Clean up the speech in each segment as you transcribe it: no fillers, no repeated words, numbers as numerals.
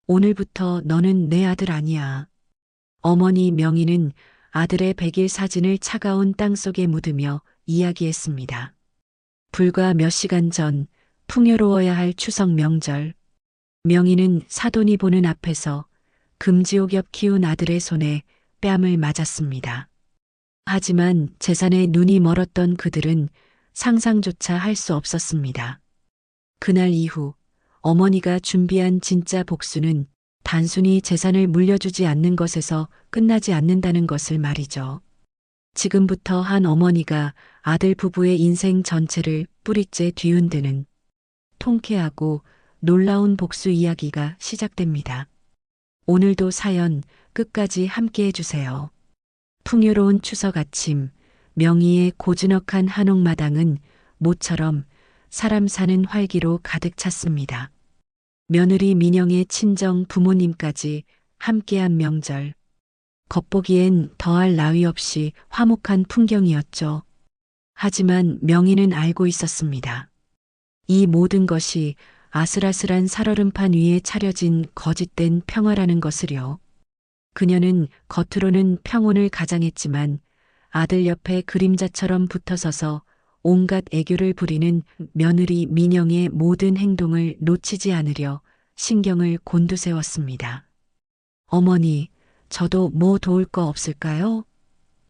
오늘부터 너는 내 아들 아니야. 어머니 명희는 아들의 백일 사진을 차가운 땅속에 묻으며 이야기했습니다. 불과 몇 시간 전 풍요로워야 할 추석 명절, 명희는 사돈이 보는 앞에서 금지옥엽 키운 아들의 손에 뺨을 맞았습니다. 하지만 재산에 눈이 멀었던 그들은 상상조차 할 수 없었습니다. 그날 이후 어머니가 준비한 진짜 복수는 단순히 재산을 물려주지 않는 것에서 끝나지 않는다는 것을 말이죠. 지금부터 한 어머니가 아들 부부의 인생 전체를 뿌리째 뒤흔드는 통쾌하고 놀라운 복수 이야기가 시작됩니다. 오늘도 사연 끝까지 함께 해주세요. 풍요로운 추석 아침, 명희의 고즈넉한 한옥마당은 모처럼 사람 사는 활기로 가득 찼습니다. 며느리 민영의 친정 부모님까지 함께한 명절. 겉보기엔 더할 나위 없이 화목한 풍경이었죠. 하지만 명희는 알고 있었습니다. 이 모든 것이 아슬아슬한 살얼음판 위에 차려진 거짓된 평화라는 것을요. 그녀는 겉으로는 평온을 가장했지만 아들 옆에 그림자처럼 붙어서서 온갖 애교를 부리는 며느리 민영의 모든 행동을 놓치지 않으려 신경을 곤두세웠습니다. 어머니, 저도 뭐 도울 거 없을까요?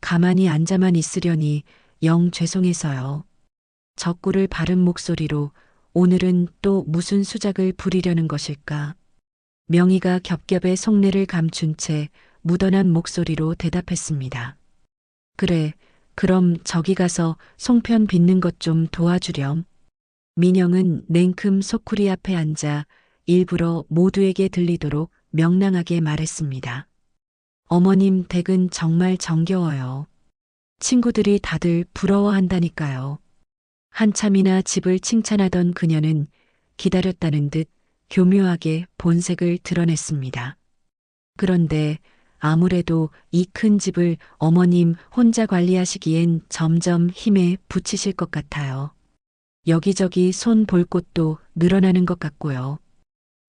가만히 앉아만 있으려니 영 죄송해서요. 적구를 바른 목소리로 오늘은 또 무슨 수작을 부리려는 것일까? 명희가 겹겹의 속내를 감춘 채 묻어난 목소리로 대답했습니다. 그래, 그럼 저기 가서 송편 빚는 것 좀 도와주렴. 민영은 냉큼 소쿠리 앞에 앉아 일부러 모두에게 들리도록 명랑하게 말했습니다. 어머님 댁은 정말 정겨워요. 친구들이 다들 부러워한다니까요. 한참이나 집을 칭찬하던 그녀는 기다렸다는 듯 교묘하게 본색을 드러냈습니다. 그런데 아무래도 이 큰 집을 어머님 혼자 관리하시기엔 점점 힘에 부치실 것 같아요. 여기저기 손 볼 곳도 늘어나는 것 같고요.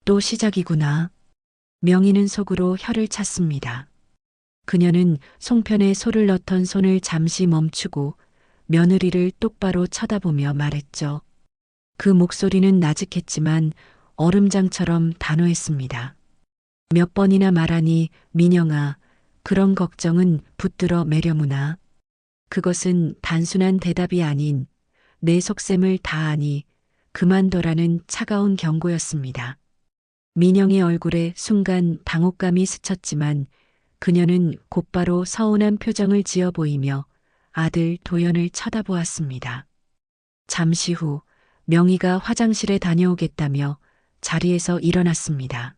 또 시작이구나. 명희는 속으로 혀를 찼습니다. 그녀는 송편에 소를 넣던 손을 잠시 멈추고 며느리를 똑바로 쳐다보며 말했죠. 그 목소리는 나직했지만 얼음장처럼 단호했습니다. 몇 번이나 말하니 민영아, 그런 걱정은 붙들어 매려무나. 그것은 단순한 대답이 아닌 내 속셈을 다 아니 그만둬라는 차가운 경고였습니다. 민영의 얼굴에 순간 당혹감이 스쳤지만 그녀는 곧바로 서운한 표정을 지어 보이며 아들 도연을 쳐다보았습니다. 잠시 후 명희가 화장실에 다녀오겠다며 자리에서 일어났습니다.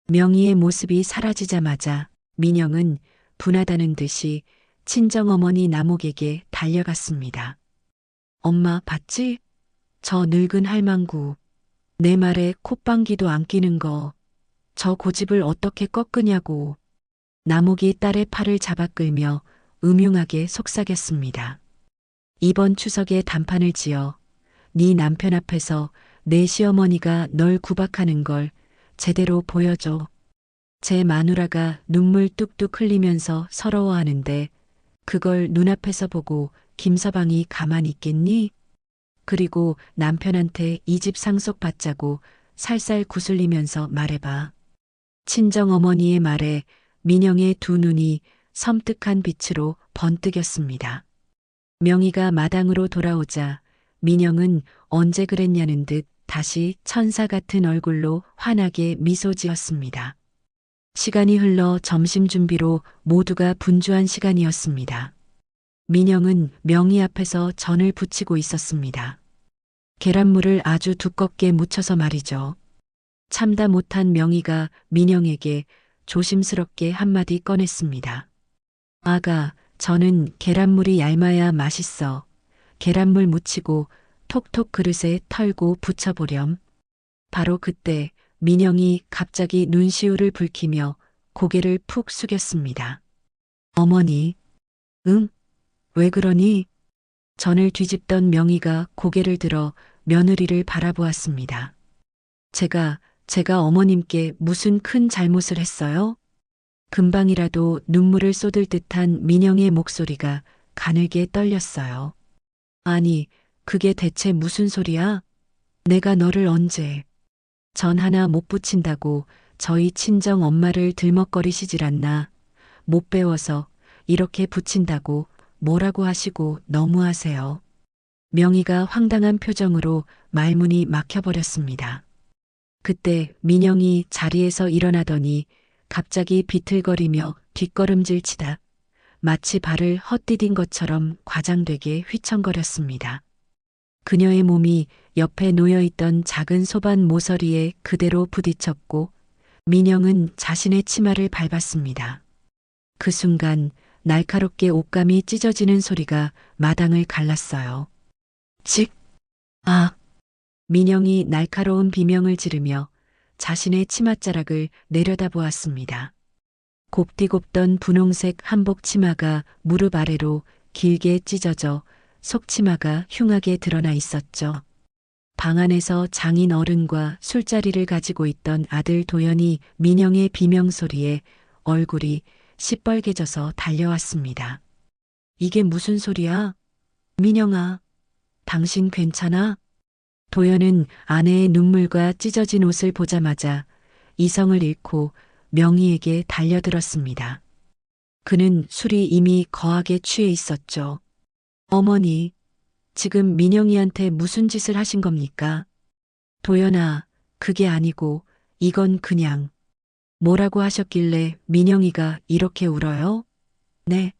명희의 모습이 사라지자마자 민영은 분하다는 듯이 친정어머니 나목에게 달려갔습니다. 엄마 봤지? 저 늙은 할망구. 내 말에 콧방귀도 안 끼는 거. 저 고집을 어떻게 꺾으냐고. 나목이 딸의 팔을 잡아 끌며 음흉하게 속삭였습니다. 이번 추석에 단판을 지어 네 남편 앞에서 내 시어머니가 널 구박하는 걸 제대로 보여줘. 제 마누라가 눈물 뚝뚝 흘리면서 서러워하는데 그걸 눈앞에서 보고 김서방이 가만히 있겠니? 그리고 남편한테 이 집 상속 받자고 살살 구슬리면서 말해봐. 친정어머니의 말에 민영의 두 눈이 섬뜩한 빛으로 번뜩였습니다. 명희가 마당으로 돌아오자 민영은 언제 그랬냐는 듯 다시 천사 같은 얼굴로 환하게 미소 지었습니다. 시간이 흘러 점심 준비로 모두가 분주한 시간이었습니다. 민영은 명희 앞에서 전을 부치고 있었습니다. 계란물을 아주 두껍게 묻혀서 말이죠. 참다 못한 명희가 민영에게 조심스럽게 한마디 꺼냈습니다. 아가, 저는 계란물이 얇아야 맛있어. 계란물 묻히고 톡톡 그릇에 털고 부쳐보렴. 바로 그때 민영이 갑자기 눈시울을 붉히며 고개를 푹 숙였습니다. 어머니, 응? 왜 그러니? 전을 뒤집던 명희가 고개를 들어 며느리를 바라보았습니다. 제가 제가 어머님께 무슨 큰 잘못을 했어요? 금방이라도 눈물을 쏟을 듯한 민영의 목소리가 가늘게 떨렸어요. 아니, 그게 대체 무슨 소리야? 내가 너를 언제 전 하나 못 붙인다고 저희 친정 엄마를 들먹거리시질 않나. 못 배워서 이렇게 붙인다고 뭐라고 하시고 너무하세요. 명희가 황당한 표정으로 말문이 막혀버렸습니다. 그때 민영이 자리에서 일어나더니 갑자기 비틀거리며 뒷걸음질 치다 마치 발을 헛디딘 것처럼 과장되게 휘청거렸습니다. 그녀의 몸이 옆에 놓여있던 작은 소반 모서리에 그대로 부딪혔고 민영은 자신의 치마를 밟았습니다. 그 순간 날카롭게 옷감이 찢어지는 소리가 마당을 갈랐어요. 직! 아! 민영이 날카로운 비명을 지르며 자신의 치맛자락을 내려다보았습니다. 곱디곱던 분홍색 한복 치마가 무릎 아래로 길게 찢어져 속치마가 흉하게 드러나 있었죠. 방 안에서 장인 어른과 술자리를 가지고 있던 아들 도연이 민영의 비명소리에 얼굴이 시뻘개져서 달려왔습니다. 이게 무슨 소리야? 민영아, 당신 괜찮아? 도연은 아내의 눈물과 찢어진 옷을 보자마자 이성을 잃고 명희에게 달려들었습니다. 그는 술이 이미 거하게 취해 있었죠. 어머니, 지금 민영이한테 무슨 짓을 하신 겁니까? 도연아, 그게 아니고 이건 그냥 뭐라고 하셨길래 민영이가 이렇게 울어요? 네.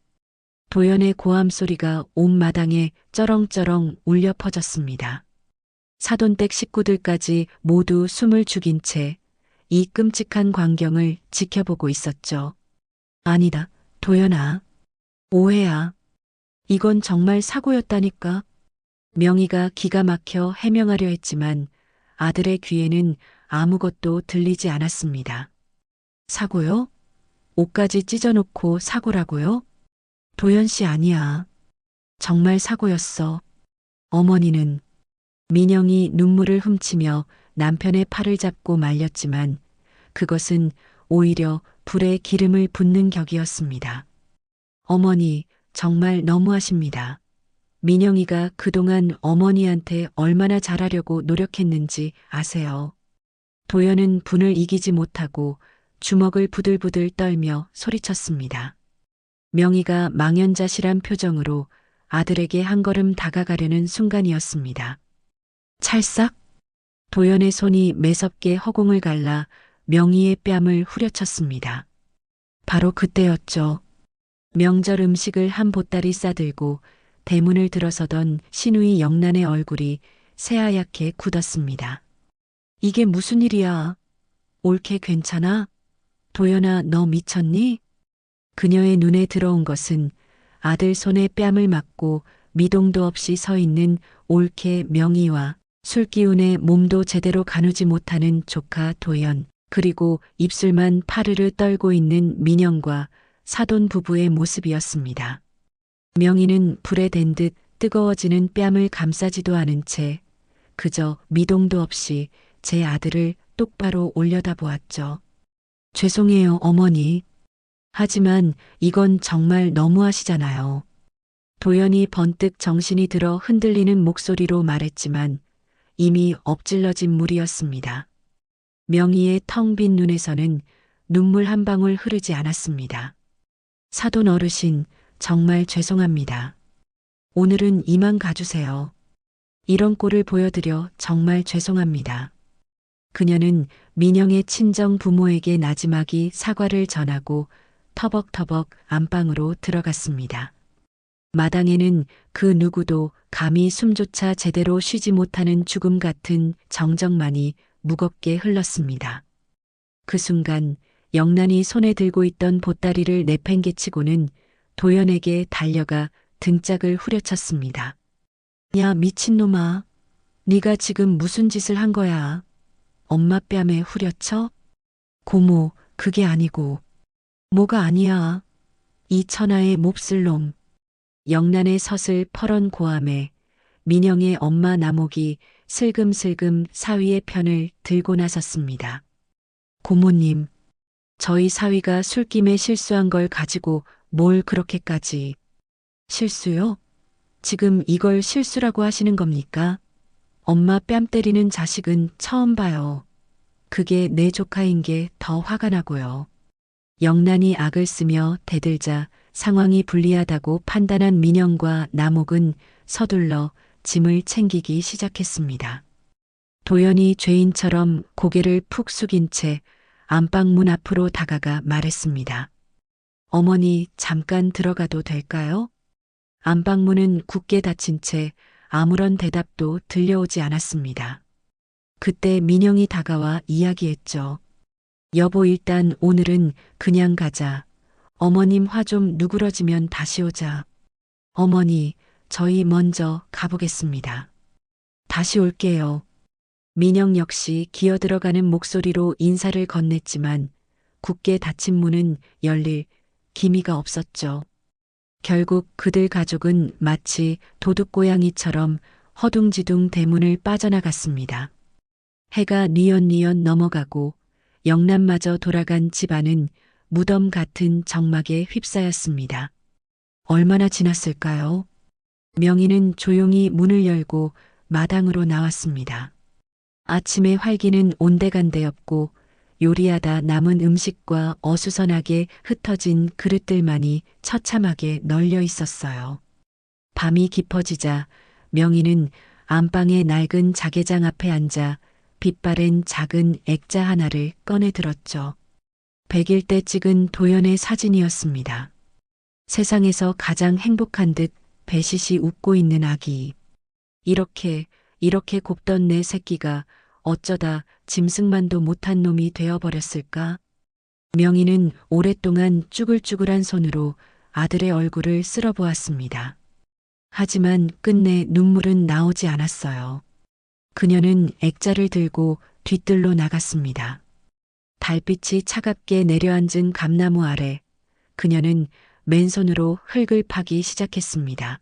도연의 고함 소리가 온 마당에 쩌렁쩌렁 울려 퍼졌습니다. 사돈댁 식구들까지 모두 숨을 죽인 채 이 끔찍한 광경을 지켜보고 있었죠. 아니다, 도연아. 오해야. 이건 정말 사고였다니까. 명희가 기가 막혀 해명하려 했지만 아들의 귀에는 아무것도 들리지 않았습니다. 사고요? 옷까지 찢어놓고 사고라고요? 도연 씨 아니야. 정말 사고였어. 어머니는 민영이 눈물을 훔치며 남편의 팔을 잡고 말렸지만 그것은 오히려 불에 기름을 붓는 격이었습니다. 어머니, 정말 너무하십니다. 민영이가 그동안 어머니한테 얼마나 잘하려고 노력했는지 아세요? 도연은 분을 이기지 못하고 주먹을 부들부들 떨며 소리쳤습니다. 명희가 망연자실한 표정으로 아들에게 한 걸음 다가가려는 순간이었습니다. 찰싹! 도연의 손이 매섭게 허공을 갈라 명희의 뺨을 후려쳤습니다. 바로 그때였죠. 명절 음식을 한 보따리 싸들고 대문을 들어서던 시누이 영란의 얼굴이 새하얗게 굳었습니다. 이게 무슨 일이야? 올케 괜찮아? 도연아, 너 미쳤니? 그녀의 눈에 들어온 것은 아들 손에 뺨을 맞고 미동도 없이 서 있는 올케 명희와 술기운에 몸도 제대로 가누지 못하는 조카 도연, 그리고 입술만 파르르 떨고 있는 민영과 사돈 부부의 모습이었습니다. 명희는 불에 댄 듯 뜨거워지는 뺨을 감싸지도 않은 채 그저 미동도 없이 제 아들을 똑바로 올려다보았죠. 죄송해요, 어머니. 하지만 이건 정말 너무하시잖아요. 도연이 번뜩 정신이 들어 흔들리는 목소리로 말했지만 이미 엎질러진 물이었습니다. 명희의 텅 빈 눈에서는 눈물 한 방울 흐르지 않았습니다. 사돈 어르신, 정말 죄송합니다. 오늘은 이만 가주세요. 이런 꼴을 보여드려 정말 죄송합니다. 그녀는 민영의 친정 부모에게 나지막이 사과를 전하고 터벅터벅 안방으로 들어갔습니다. 마당에는 그 누구도 감히 숨조차 제대로 쉬지 못하는 죽음 같은 정적만이 무겁게 흘렀습니다. 그 순간 영란이 손에 들고 있던 보따리를 내팽개치고는 도연에게 달려가 등짝을 후려쳤습니다. 야, 미친놈아. 네가 지금 무슨 짓을 한 거야? 엄마 뺨에 후려쳐? 고모, 그게 아니고. 뭐가 아니야. 이 천하의 몹쓸 놈. 영란의 서슬 퍼런 고함에 민영의 엄마 나목이 슬금슬금 사위의 편을 들고 나섰습니다. 고모님, 저희 사위가 술김에 실수한 걸 가지고 뭘 그렇게까지. 실수요? 지금 이걸 실수라고 하시는 겁니까? 엄마 뺨 때리는 자식은 처음 봐요. 그게 내 조카인 게 더 화가 나고요. 영란이 악을 쓰며 대들자 상황이 불리하다고 판단한 민영과 남옥은 서둘러 짐을 챙기기 시작했습니다. 도연이 죄인처럼 고개를 푹 숙인 채 안방문 앞으로 다가가 말했습니다. 어머니, 잠깐 들어가도 될까요? 안방문은 굳게 닫힌 채 아무런 대답도 들려오지 않았습니다. 그때 민영이 다가와 이야기했죠. 여보, 일단 오늘은 그냥 가자. 어머님 화 좀 누그러지면 다시 오자. 어머니, 저희 먼저 가보겠습니다. 다시 올게요. 민영 역시 기어들어가는 목소리로 인사를 건넸지만 굳게 닫힌 문은 열릴 기미가 없었죠. 결국 그들 가족은 마치 도둑고양이처럼 허둥지둥 대문을 빠져나갔습니다. 해가 뉘엿뉘엿 넘어가고 영란마저 돌아간 집안은 무덤 같은 정막에 휩싸였습니다. 얼마나 지났을까요? 명희는 조용히 문을 열고 마당으로 나왔습니다. 아침의 활기는 온데간데였고 요리하다 남은 음식과 어수선하게 흩어진 그릇들만이 처참하게 널려 있었어요. 밤이 깊어지자 명희는 안방의 낡은 자개장 앞에 앉아 빛바랜 작은 액자 하나를 꺼내 들었죠. 100일 때 찍은 도연의 사진이었습니다. 세상에서 가장 행복한 듯 배시시 웃고 있는 아기. 이렇게 곱던 내 새끼가 어쩌다 짐승만도 못한 놈이 되어버렸을까? 명희는 오랫동안 쭈글쭈글한 손으로 아들의 얼굴을 쓸어보았습니다. 하지만 끝내 눈물은 나오지 않았어요. 그녀는 액자를 들고 뒤뜰로 나갔습니다. 달빛이 차갑게 내려앉은 감나무 아래 그녀는 맨손으로 흙을 파기 시작했습니다.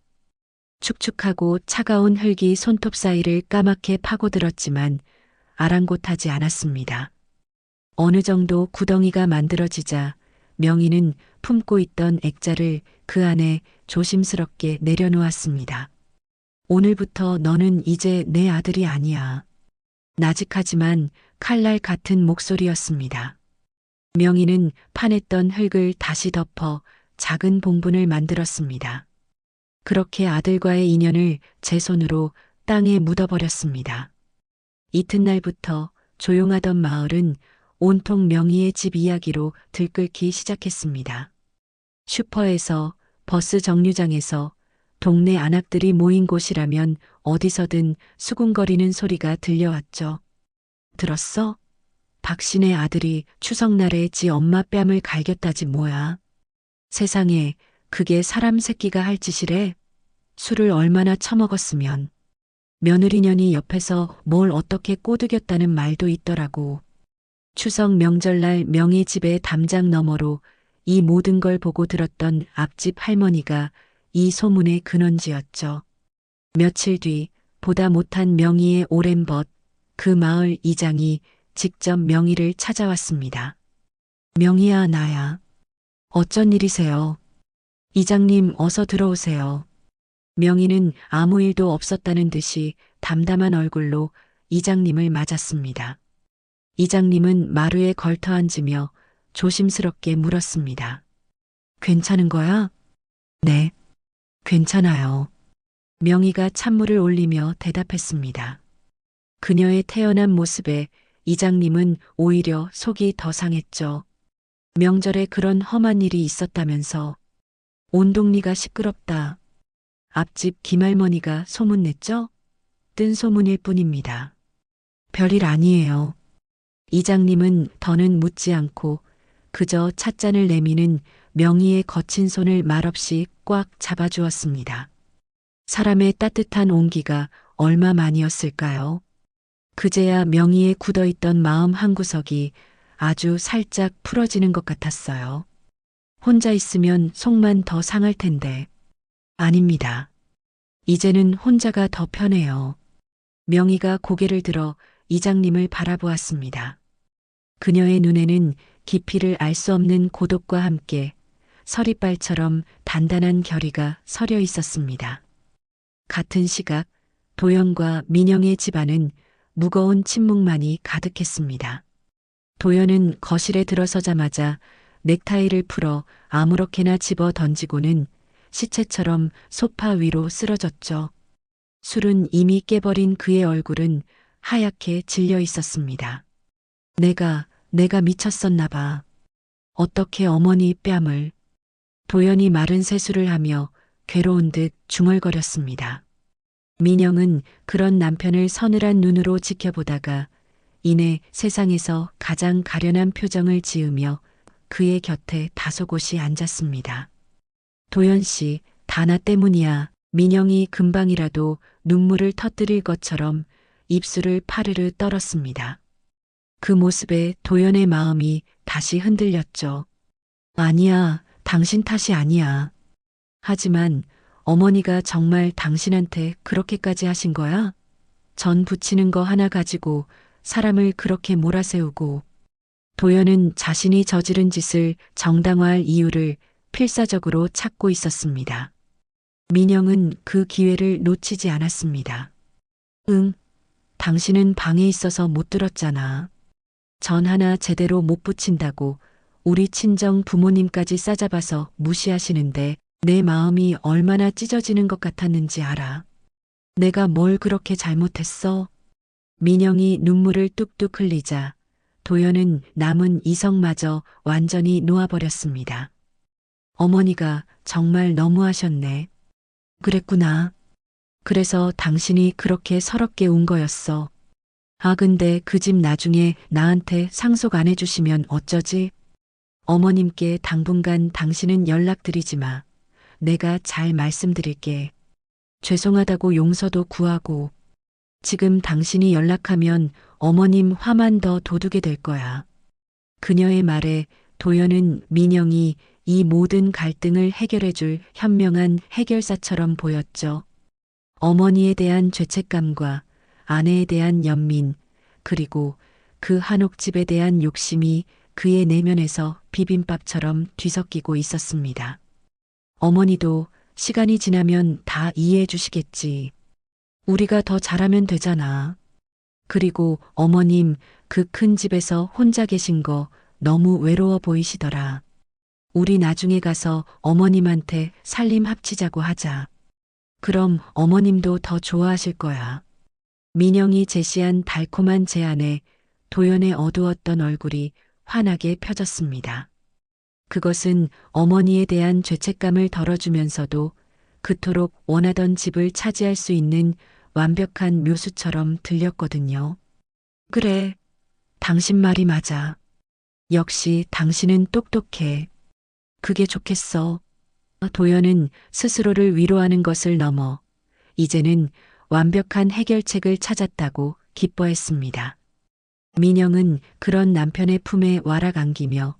축축하고 차가운 흙이 손톱 사이를 까맣게 파고들었지만 아랑곳하지 않았습니다. 어느 정도 구덩이가 만들어지자 명희는 품고 있던 액자를 그 안에 조심스럽게 내려놓았습니다. 오늘부터 너는 이제 내 아들이 아니야. 나직하지만 칼날 같은 목소리였습니다. 명희는 파냈던 흙을 다시 덮어 작은 봉분을 만들었습니다. 그렇게 아들과의 인연을 제 손으로 땅에 묻어버렸습니다. 이튿날부터 조용하던 마을은 온통 명희의 집 이야기로 들끓기 시작했습니다. 슈퍼에서, 버스 정류장에서, 동네 안악들이 모인 곳이라면 어디서든 수군거리는 소리가 들려왔죠. 들었어? 박신의 아들이 추석날에 지 엄마 뺨을 갈겼다지 뭐야. 세상에, 그게 사람 새끼가 할 짓이래. 술을 얼마나 처먹었으면. 며느리년이 옆에서 뭘 어떻게 꼬드겼다는 말도 있더라고. 추석 명절날 명희 집의 담장 너머로 이 모든 걸 보고 들었던 앞집 할머니가 이 소문의 근원지였죠. 며칠 뒤 보다 못한 명희의 오랜 벗, 그 마을 이장이 직접 명희를 찾아왔습니다. 명희야, 나야. 어쩐 일이세요? 이장님, 어서 들어오세요. 명희는 아무 일도 없었다는 듯이 담담한 얼굴로 이장님을 맞았습니다. 이장님은 마루에 걸터 앉으며 조심스럽게 물었습니다. 괜찮은 거야? 네, 괜찮아요. 명희가 찬물을 올리며 대답했습니다. 그녀의 태연한 모습에 이장님은 오히려 속이 더 상했죠. 명절에 그런 험한 일이 있었다면서. 온 동리가 시끄럽다. 앞집 김할머니가 소문냈죠? 뜬 소문일 뿐입니다. 별일 아니에요. 이장님은 더는 묻지 않고 그저 찻잔을 내미는 명희의 거친 손을 말없이 꽉 잡아주었습니다. 사람의 따뜻한 온기가 얼마만이었을까요? 그제야 명희의 굳어있던 마음 한구석이 아주 살짝 풀어지는 것 같았어요. 혼자 있으면 속만 더 상할 텐데. 아닙니다. 이제는 혼자가 더 편해요. 명희가 고개를 들어 이장님을 바라보았습니다. 그녀의 눈에는 깊이를 알 수 없는 고독과 함께 서리빨처럼 단단한 결의가 서려 있었습니다. 같은 시각 도연과 민영의 집안은 무거운 침묵만이 가득했습니다. 도연은 거실에 들어서자마자 넥타이를 풀어 아무렇게나 집어 던지고는 시체처럼 소파 위로 쓰러졌죠. 술은 이미 깨버린 그의 얼굴은 하얗게 질려 있었습니다. 내가 미쳤었나 봐. 어떻게 어머니 뺨을. 도연이 마른 세수를 하며 괴로운 듯 중얼거렸습니다. 민영은 그런 남편을 서늘한 눈으로 지켜보다가 이내 세상에서 가장 가련한 표정을 지으며 그의 곁에 다소곳이 앉았습니다. 도연 씨, 다 나 때문이야. 민영이 금방이라도 눈물을 터뜨릴 것처럼 입술을 파르르 떨었습니다. 그 모습에 도연의 마음이 다시 흔들렸죠. 아니야, 당신 탓이 아니야. 하지만 어머니가 정말 당신한테 그렇게까지 하신 거야? 전 부치는 거 하나 가지고 사람을 그렇게 몰아세우고. 도연은 자신이 저지른 짓을 정당화할 이유를 필사적으로 찾고 있었습니다. 민영은 그 기회를 놓치지 않았습니다. 응, 당신은 방에 있어서 못 들었잖아. 전 하나 제대로 못 붙인다고 우리 친정 부모님까지 싸잡아서 무시하시는데 내 마음이 얼마나 찢어지는 것 같았는지 알아. 내가 뭘 그렇게 잘못했어? 민영이 눈물을 뚝뚝 흘리자 도연은 남은 이성마저 완전히 놓아버렸습니다. 어머니가 정말 너무하셨네. 그랬구나. 그래서 당신이 그렇게 서럽게 운 거였어. 아, 근데 그 집 나중에 나한테 상속 안 해주시면 어쩌지? 어머님께 당분간 당신은 연락드리지 마. 내가 잘 말씀드릴게. 죄송하다고 용서도 구하고. 지금 당신이 연락하면 어머님 화만 더 돋우게 될 거야. 그녀의 말에 도연은 민영이 이 모든 갈등을 해결해줄 현명한 해결사처럼 보였죠. 어머니에 대한 죄책감과 아내에 대한 연민, 그리고 그 한옥집에 대한 욕심이 그의 내면에서 비빔밥처럼 뒤섞이고 있었습니다. 어머니도 시간이 지나면 다 이해해 주시겠지. 우리가 더 잘하면 되잖아. 그리고 어머님 그 큰 집에서 혼자 계신 거 너무 외로워 보이시더라. 우리 나중에 가서 어머님한테 살림 합치자고 하자. 그럼 어머님도 더 좋아하실 거야. 민영이 제시한 달콤한 제안에 도연의 어두웠던 얼굴이 환하게 펴졌습니다. 그것은 어머니에 대한 죄책감을 덜어주면서도 그토록 원하던 집을 차지할 수 있는 완벽한 묘수처럼 들렸거든요. 그래, 당신 말이 맞아. 역시 당신은 똑똑해. 그게 좋겠어. 도연은 스스로를 위로하는 것을 넘어 이제는 완벽한 해결책을 찾았다고 기뻐했습니다. 민영은 그런 남편의 품에 와락 안기며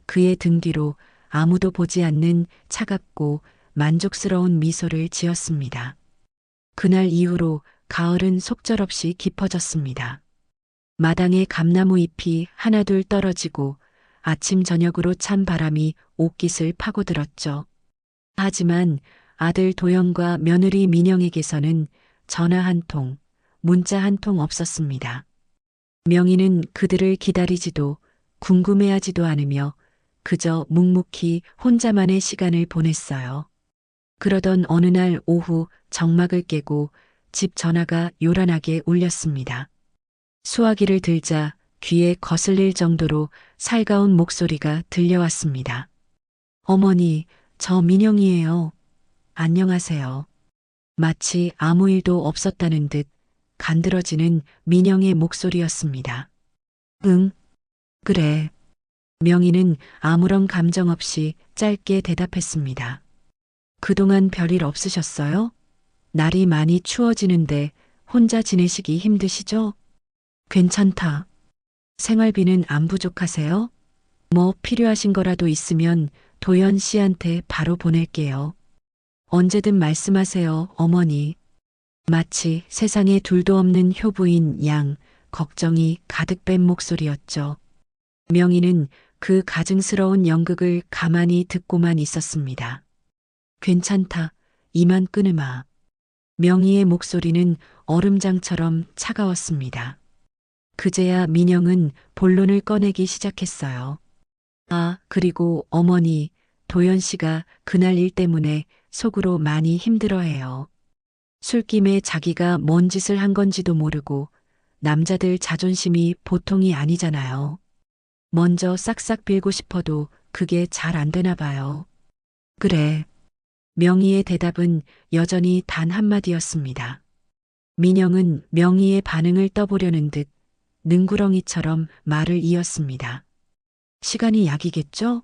그의 등 뒤로 아무도 보지 않는 차갑고 만족스러운 미소를 지었습니다. 그날 이후로 가을은 속절없이 깊어졌습니다. 마당에 감나무 잎이 하나둘 떨어지고 아침 저녁으로 찬 바람이 옷깃을 파고들었죠. 하지만 아들 도연과 며느리 민영에게서는 전화 한 통, 문자 한 통 없었습니다. 명희는 그들을 기다리지도 궁금해하지도 않으며 그저 묵묵히 혼자만의 시간을 보냈어요. 그러던 어느 날 오후 정막을 깨고 집 전화가 요란하게 울렸습니다. 수화기를 들자 귀에 거슬릴 정도로 살가운 목소리가 들려왔습니다. 어머니, 저 민영이에요. 안녕하세요. 마치 아무 일도 없었다는 듯 간드러지는 민영의 목소리였습니다. 응, 그래. 명희는 아무런 감정 없이 짧게 대답했습니다. 그동안 별일 없으셨어요? 날이 많이 추워지는데 혼자 지내시기 힘드시죠? 괜찮다. 생활비는 안 부족하세요? 뭐 필요하신 거라도 있으면 도연 씨한테 바로 보낼게요. 언제든 말씀하세요, 어머니. 마치 세상에 둘도 없는 효부인 양 걱정이 가득 뺀 목소리였죠. 명희는 그 가증스러운 연극을 가만히 듣고만 있었습니다. 괜찮다. 이만 끊으마. 명희의 목소리는 얼음장처럼 차가웠습니다. 그제야 민영은 본론을 꺼내기 시작했어요. 아, 그리고 어머니, 도연 씨가 그날 일 때문에 속으로 많이 힘들어해요. 술김에 자기가 뭔 짓을 한 건지도 모르고 남자들 자존심이 보통이 아니잖아요. 먼저 싹싹 빌고 싶어도 그게 잘 안 되나 봐요. 그래. 명희의 대답은 여전히 단 한마디였습니다. 민영은 명희의 반응을 떠보려는 듯 능구렁이처럼 말을 이었습니다. 시간이 약이겠죠?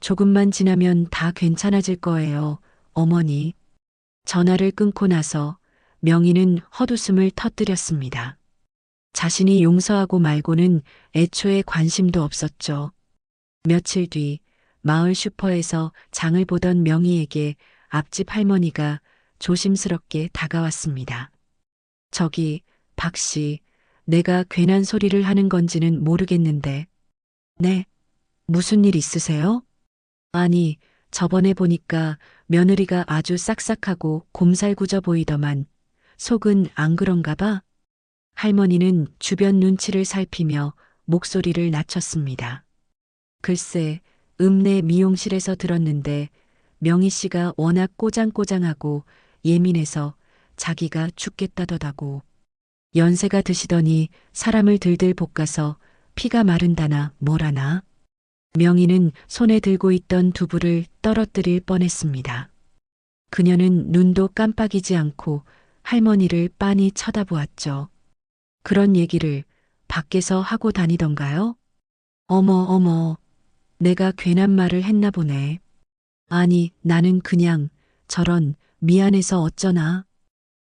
조금만 지나면 다 괜찮아질 거예요, 어머니. 전화를 끊고 나서 명희는 헛웃음을 터뜨렸습니다. 자신이 용서하고 말고는 애초에 관심도 없었죠. 며칠 뒤 마을 슈퍼에서 장을 보던 명희에게 앞집 할머니가 조심스럽게 다가왔습니다. 저기, 박 씨, 내가 괜한 소리를 하는 건지는 모르겠는데. 네, 무슨 일 있으세요? 아니, 저번에 보니까 며느리가 아주 싹싹하고 곰살구져 보이더만 속은 안 그런가 봐? 할머니는 주변 눈치를 살피며 목소리를 낮췄습니다. 글쎄, 읍내 미용실에서 들었는데 명희 씨가 워낙 꼬장꼬장하고 예민해서 자기가 죽겠다더다고. 연세가 드시더니 사람을 들들 볶아서 피가 마른다나 뭐라나. 명희는 손에 들고 있던 두부를 떨어뜨릴 뻔했습니다. 그녀는 눈도 깜빡이지 않고 할머니를 빤히 쳐다보았죠. 그런 얘기를 밖에서 하고 다니던가요? 어머, 어머, 내가 괜한 말을 했나 보네. 아니, 나는 그냥 저런 미안해서 어쩌나.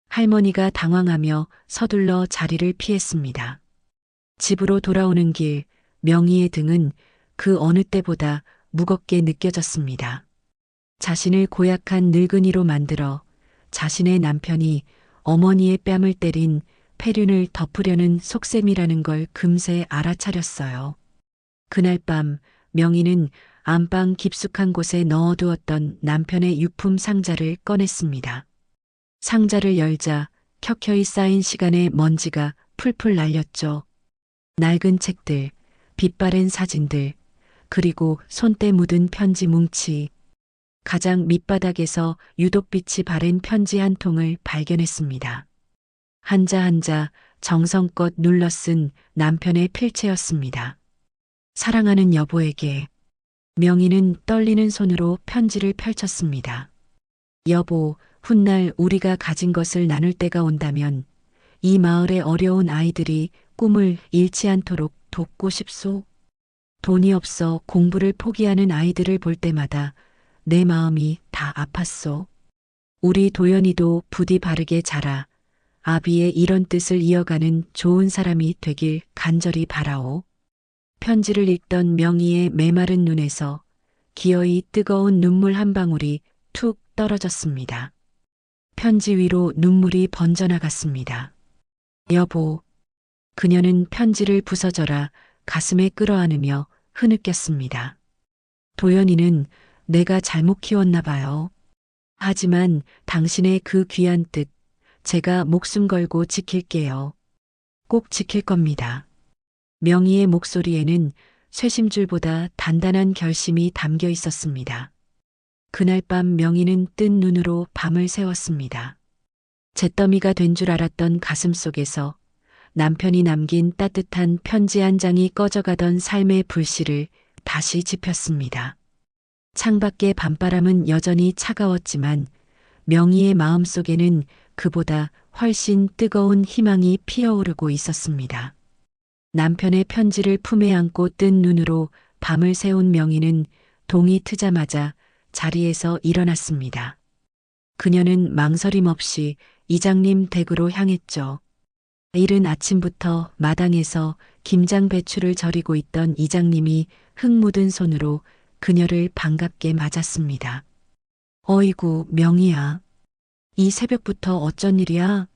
할머니가 당황하며 서둘러 자리를 피했습니다. 집으로 돌아오는 길, 명희의 등은 그 어느 때보다 무겁게 느껴졌습니다. 자신을 고약한 늙은이로 만들어 자신의 남편이 어머니의 뺨을 때린 폐륜을 덮으려는 속셈이라는 걸 금세 알아차렸어요. 그날 밤 명희는 안방 깊숙한 곳에 넣어두었던 남편의 유품 상자를 꺼냈습니다. 상자를 열자 켜켜이 쌓인 시간의 먼지가 풀풀 날렸죠. 낡은 책들, 빛바랜 사진들, 그리고 손때 묻은 편지 뭉치. 가장 밑바닥에서 유독빛이 바랜 편지 한 통을 발견했습니다. 한자 한자 정성껏 눌러 쓴 남편의 필체였습니다. 사랑하는 여보에게. 명희는 떨리는 손으로 편지를 펼쳤습니다. 여보, 훗날 우리가 가진 것을 나눌 때가 온다면 이 마을의 어려운 아이들이 꿈을 잃지 않도록 돕고 싶소. 돈이 없어 공부를 포기하는 아이들을 볼 때마다 내 마음이 다 아팠소. 우리 도연이도 부디 바르게 자라 아비의 이런 뜻을 이어가는 좋은 사람이 되길 간절히 바라오. 편지를 읽던 명희의 메마른 눈에서 기어이 뜨거운 눈물 한 방울이 툭 떨어졌습니다. 편지 위로 눈물이 번져나갔습니다. 여보. 그녀는 편지를 부서져라 가슴에 끌어안으며 흐느꼈습니다. 도연이는 내가 잘못 키웠나 봐요. 하지만 당신의 그 귀한 뜻 제가 목숨 걸고 지킬게요. 꼭 지킬 겁니다. 명희의 목소리에는 쇠심줄보다 단단한 결심이 담겨 있었습니다. 그날 밤 명희는 뜬 눈으로 밤을 새웠습니다. 잿더미가 된 줄 알았던 가슴 속에서 남편이 남긴 따뜻한 편지 한 장이 꺼져가던 삶의 불씨를 다시 지폈습니다. 창밖의 밤바람은 여전히 차가웠지만 명희의 마음속에는 그보다 훨씬 뜨거운 희망이 피어오르고 있었습니다. 남편의 편지를 품에 안고 뜬 눈으로 밤을 새운 명희는 동이 트자마자 자리에서 일어났습니다. 그녀는 망설임 없이 이장님 댁으로 향했죠. 이른 아침부터 마당에서 김장 배추를 절이고 있던 이장님이 흙 묻은 손으로 그녀를 반갑게 맞았습니다. 어이구, 명희야. 이 새벽부터 어쩐 일이야?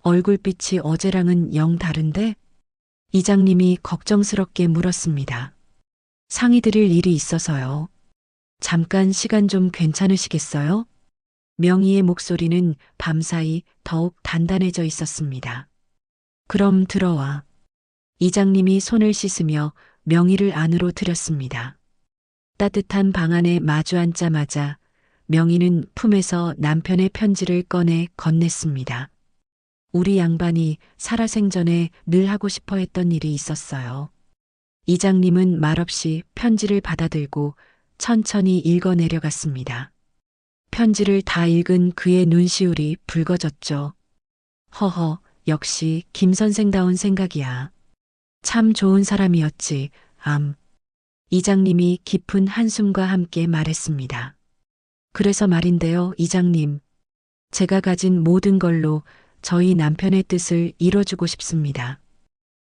얼굴빛이 어제랑은 영 다른데? 이장님이 걱정스럽게 물었습니다. 상의드릴 일이 있어서요. 잠깐 시간 좀 괜찮으시겠어요? 명희의 목소리는 밤사이 더욱 단단해져 있었습니다. 그럼 들어와. 이장님이 손을 씻으며 명희를 안으로 들였습니다. 따뜻한 방 안에 마주 앉자마자 명희는 품에서 남편의 편지를 꺼내 건넸습니다. 우리 양반이 살아생전에 늘 하고 싶어 했던 일이 있었어요. 이장님은 말없이 편지를 받아들고 천천히 읽어 내려갔습니다. 편지를 다 읽은 그의 눈시울이 붉어졌죠. 허허, 역시 김 선생다운 생각이야. 참 좋은 사람이었지, 암. 이장님이 깊은 한숨과 함께 말했습니다. 그래서 말인데요, 이장님. 제가 가진 모든 걸로 저희 남편의 뜻을 이뤄주고 싶습니다.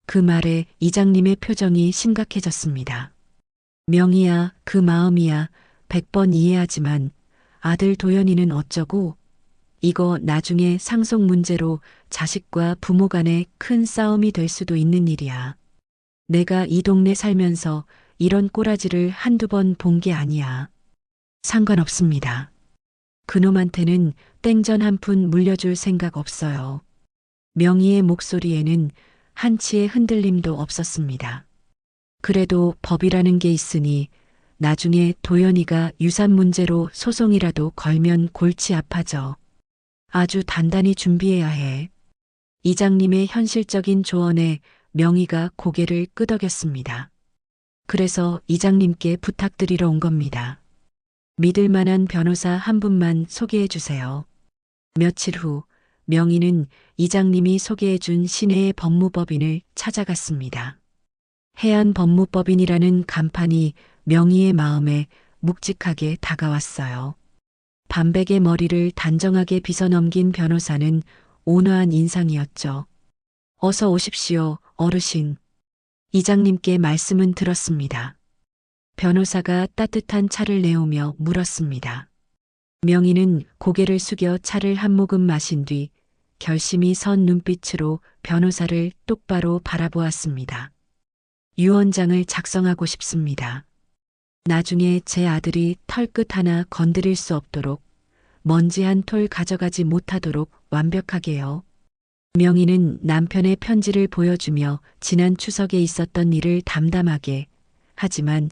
그 말에 이장님의 표정이 심각해졌습니다. 명희야, 그 마음이야, 100번 이해하지만 아들 도연이는 어쩌고? 이거 나중에 상속 문제로 자식과 부모 간에 큰 싸움이 될 수도 있는 일이야. 내가 이 동네 살면서 이런 꼬라지를 한두 번 본 게 아니야. 상관없습니다. 그놈한테는 땡전 한 푼 물려줄 생각 없어요. 명희의 목소리에는 한치의 흔들림도 없었습니다. 그래도 법이라는 게 있으니 나중에 도연이가 유산 문제로 소송이라도 걸면 골치 아파져. 아주 단단히 준비해야 해. 이장님의 현실적인 조언에 명희가 고개를 끄덕였습니다. 그래서 이장님께 부탁드리러 온 겁니다. 믿을 만한 변호사 한 분만 소개해 주세요. 며칠 후 명희는 이장님이 소개해 준 시내의 법무법인을 찾아갔습니다. 해안법무법인이라는 간판이 명희의 마음에 묵직하게 다가왔어요. 반백의 머리를 단정하게 빗어넘긴 변호사는 온화한 인상이었죠. 어서 오십시오, 어르신. 이장님께 말씀은 들었습니다. 변호사가 따뜻한 차를 내오며 물었습니다. 명희는 고개를 숙여 차를 한 모금 마신 뒤 결심이 선 눈빛으로 변호사를 똑바로 바라보았습니다. 유언장을 작성하고 싶습니다. 나중에 제 아들이 털끝 하나 건드릴 수 없도록 먼지 한 톨 가져가지 못하도록 완벽하게요. 명희는 남편의 편지를 보여주며 지난 추석에 있었던 일을 담담하게 하지만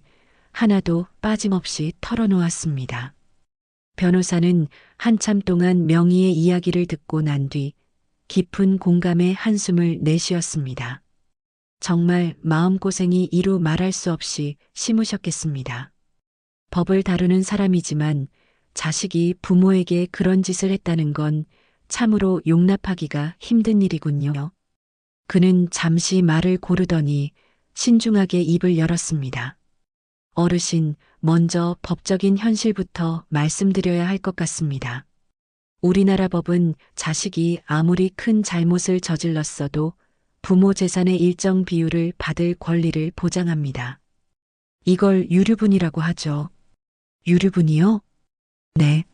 하나도 빠짐없이 털어놓았습니다. 변호사는 한참 동안 명희의 이야기를 듣고 난 뒤 깊은 공감의 한숨을 내쉬었습니다. 정말 마음고생이 이루 말할 수 없이 심으셨겠습니다. 법을 다루는 사람이지만 자식이 부모에게 그런 짓을 했다는 건 참으로 용납하기가 힘든 일이군요. 그는 잠시 말을 고르더니 신중하게 입을 열었습니다. 어르신, 먼저 법적인 현실부터 말씀드려야 할 것 같습니다. 우리나라 법은 자식이 아무리 큰 잘못을 저질렀어도 부모 재산의 일정 비율을 받을 권리를 보장합니다. 이걸 유류분이라고 하죠. 유류분이요? 네.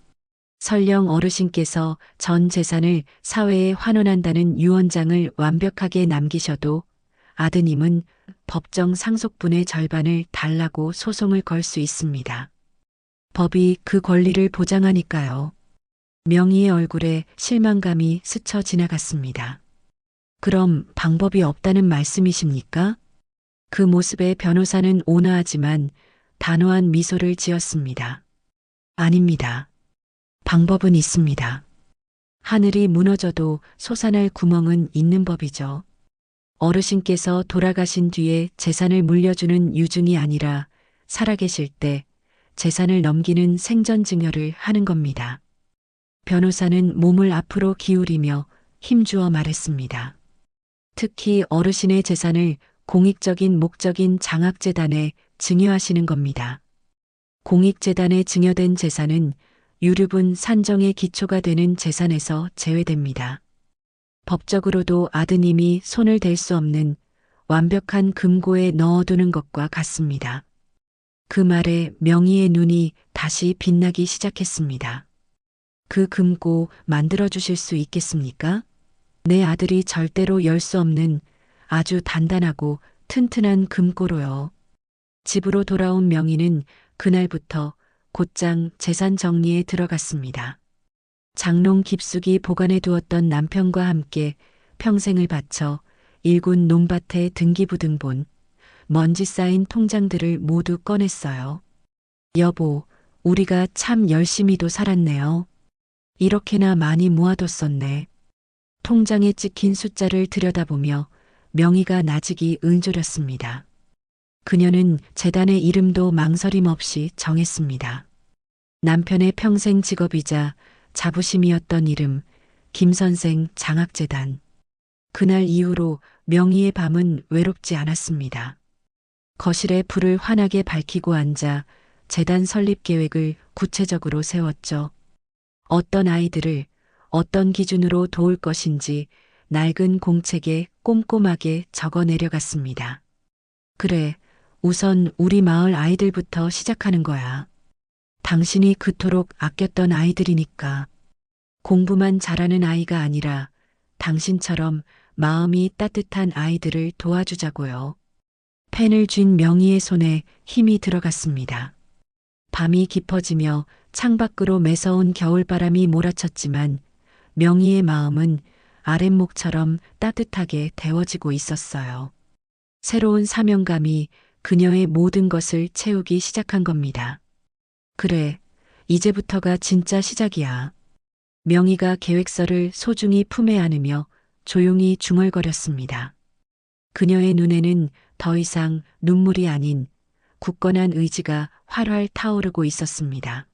설령 어르신께서 전 재산을 사회에 환원한다는 유언장을 완벽하게 남기셔도 아드님은 법정 상속분의 절반을 달라고 소송을 걸 수 있습니다. 법이 그 권리를 보장하니까요. 명희의 얼굴에 실망감이 스쳐 지나갔습니다. 그럼 방법이 없다는 말씀이십니까? 그 모습에 변호사는 온화하지만 단호한 미소를 지었습니다. 아닙니다. 방법은 있습니다. 하늘이 무너져도 솟아날 구멍은 있는 법이죠. 어르신께서 돌아가신 뒤에 재산을 물려주는 유증이 아니라 살아계실 때 재산을 넘기는 생전증여를 하는 겁니다. 변호사는 몸을 앞으로 기울이며 힘주어 말했습니다. 특히 어르신의 재산을 공익적인 목적인 장학재단에 증여하시는 겁니다. 공익재단에 증여된 재산은 유류분 산정의 기초가 되는 재산에서 제외됩니다. 법적으로도 아드님이 손을 댈 수 없는 완벽한 금고에 넣어두는 것과 같습니다. 그 말에 명희의 눈이 다시 빛나기 시작했습니다. 그 금고 만들어주실 수 있겠습니까? 내 아들이 절대로 열 수 없는 아주 단단하고 튼튼한 금고로요. 집으로 돌아온 명희는 그날부터 곧장 재산 정리에 들어갔습니다. 장롱 깊숙이 보관해 두었던 남편과 함께 평생을 바쳐 일군 논밭의 등기부등본, 먼지 쌓인 통장들을 모두 꺼냈어요. 여보, 우리가 참 열심히도 살았네요. 이렇게나 많이 모아뒀었네. 통장에 찍힌 숫자를 들여다보며 명희가 나직이 응조렸습니다. 그녀는 재단의 이름도 망설임 없이 정했습니다. 남편의 평생 직업이자 자부심이었던 이름, 김선생 장학재단. 그날 이후로 명희의 밤은 외롭지 않았습니다. 거실에 불을 환하게 밝히고 앉아 재단 설립 계획을 구체적으로 세웠죠. 어떤 아이들을 어떤 기준으로 도울 것인지 낡은 공책에 꼼꼼하게 적어 내려갔습니다. 그래, 우선 우리 마을 아이들부터 시작하는 거야. 당신이 그토록 아꼈던 아이들이니까. 공부만 잘하는 아이가 아니라 당신처럼 마음이 따뜻한 아이들을 도와주자고요. 펜을 쥔 명희의 손에 힘이 들어갔습니다. 밤이 깊어지며 창밖으로 매서운 겨울바람이 몰아쳤지만 명희의 마음은 아랫목처럼 따뜻하게 데워지고 있었어요. 새로운 사명감이 그녀의 모든 것을 채우기 시작한 겁니다. 그래, 이제부터가 진짜 시작이야. 명희가 계획서를 소중히 품에 안으며 조용히 중얼거렸습니다. 그녀의 눈에는 더 이상 눈물이 아닌 굳건한 의지가 활활 타오르고 있었습니다.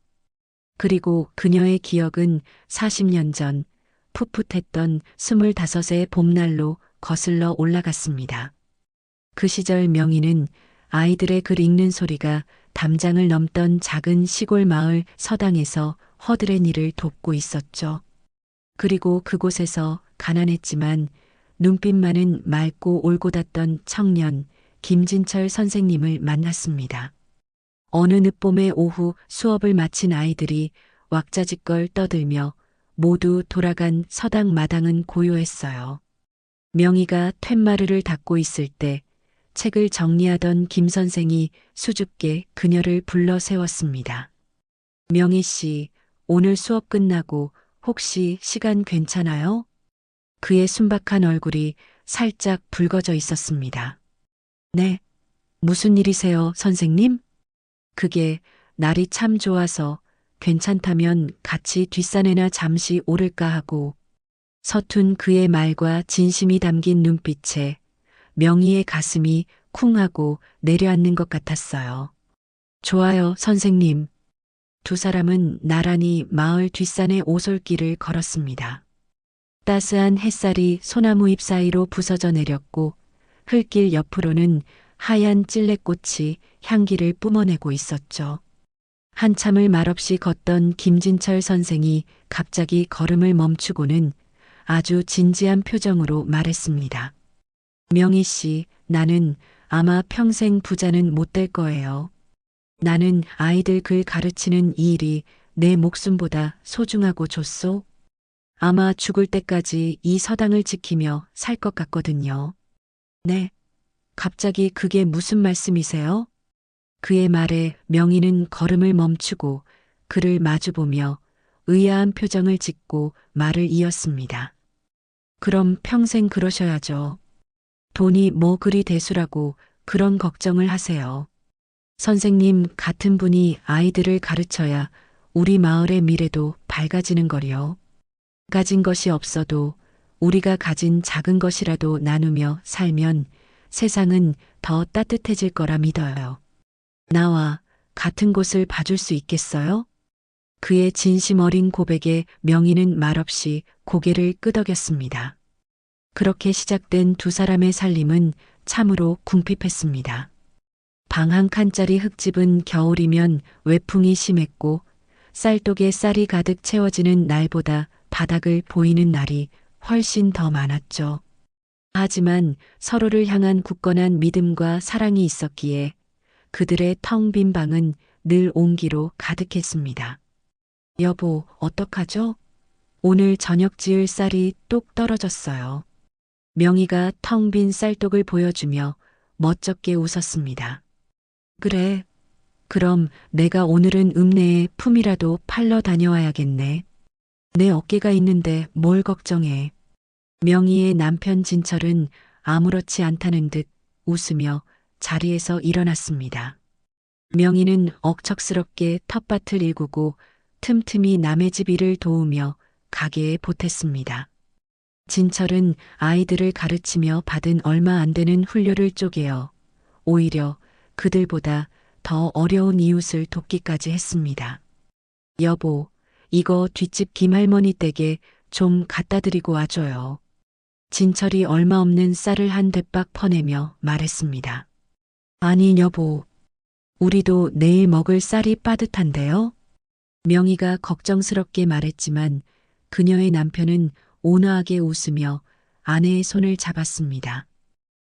그리고 그녀의 기억은 40년 전 풋풋했던 25의 봄날로 거슬러 올라갔습니다. 그 시절 명희는 아이들의 글 읽는 소리가 담장을 넘던 작은 시골 마을 서당에서 허들의 일을 돕고 있었죠. 그리고 그곳에서 가난했지만 눈빛만은 맑고 올곧았던 청년 김진철 선생님을 만났습니다. 어느 늦봄의 오후 수업을 마친 아이들이 왁자지껄 떠들며 모두 돌아간 서당 마당은 고요했어요. 명희가 툇마루를 닦고 있을 때 책을 정리하던 김 선생이 수줍게 그녀를 불러 세웠습니다. 명희 씨, 오늘 수업 끝나고 혹시 시간 괜찮아요? 그의 순박한 얼굴이 살짝 붉어져 있었습니다. 네, 무슨 일이세요, 선생님? 그게 날이 참 좋아서 괜찮다면 같이 뒷산에나 잠시 오를까 하고. 서툰 그의 말과 진심이 담긴 눈빛에 명희의 가슴이 쿵 하고 내려앉는 것 같았어요. 좋아요, 선생님. 두 사람은 나란히 마을 뒷산의 오솔길을 걸었습니다. 따스한 햇살이 소나무 잎 사이로 부서져 내렸고 흙길 옆으로는 하얀 찔레꽃이 향기를 뿜어내고 있었죠. 한참을 말없이 걷던 김진철 선생이 갑자기 걸음을 멈추고는 아주 진지한 표정으로 말했습니다. 명희 씨, 나는 아마 평생 부자는 못 될 거예요. 나는 아이들 글 가르치는 이 일이 내 목숨보다 소중하고 좋소. 아마 죽을 때까지 이 서당을 지키며 살 것 같거든요. 네. 갑자기 그게 무슨 말씀이세요? 그의 말에 명희는 걸음을 멈추고 그를 마주보며 의아한 표정을 짓고 말을 이었습니다. 그럼 평생 그러셔야죠. 돈이 뭐 그리 대수라고 그런 걱정을 하세요. 선생님 같은 분이 아이들을 가르쳐야 우리 마을의 미래도 밝아지는 거리요. 가진 것이 없어도 우리가 가진 작은 것이라도 나누며 살면 세상은 더 따뜻해질 거라 믿어요. 나와 같은 곳을 봐줄 수 있겠어요? 그의 진심 어린 고백에 명희는 말없이 고개를 끄덕였습니다. 그렇게 시작된 두 사람의 살림은 참으로 궁핍했습니다. 방 한 칸짜리 흙집은 겨울이면 외풍이 심했고 쌀독에 쌀이 가득 채워지는 날보다 바닥을 보이는 날이 훨씬 더 많았죠. 하지만 서로를 향한 굳건한 믿음과 사랑이 있었기에 그들의 텅 빈 방은 늘 온기로 가득했습니다. 여보, 어떡하죠? 오늘 저녁 지을 쌀이 똑 떨어졌어요. 명희가 텅 빈 쌀독을 보여주며 멋쩍게 웃었습니다. 그래. 그럼 내가 오늘은 읍내에 품이라도 팔러 다녀와야겠네. 내 어깨가 있는데 뭘 걱정해. 명희의 남편 진철은 아무렇지 않다는 듯 웃으며 자리에서 일어났습니다. 명희는 억척스럽게 텃밭을 일구고 틈틈이 남의 집 일을 도우며 가게에 보탰습니다. 진철은 아이들을 가르치며 받은 얼마 안 되는 훈료를 쪼개어 오히려 그들보다 더 어려운 이웃을 돕기까지 했습니다. 여보, 이거 뒷집 김할머니 댁에 좀 갖다 드리고 와줘요. 진철이 얼마 없는 쌀을 한 대박 퍼내며 말했습니다. 아니 여보, 우리도 내일 먹을 쌀이 빠듯한데요? 명희가 걱정스럽게 말했지만 그녀의 남편은 온화하게 웃으며 아내의 손을 잡았습니다.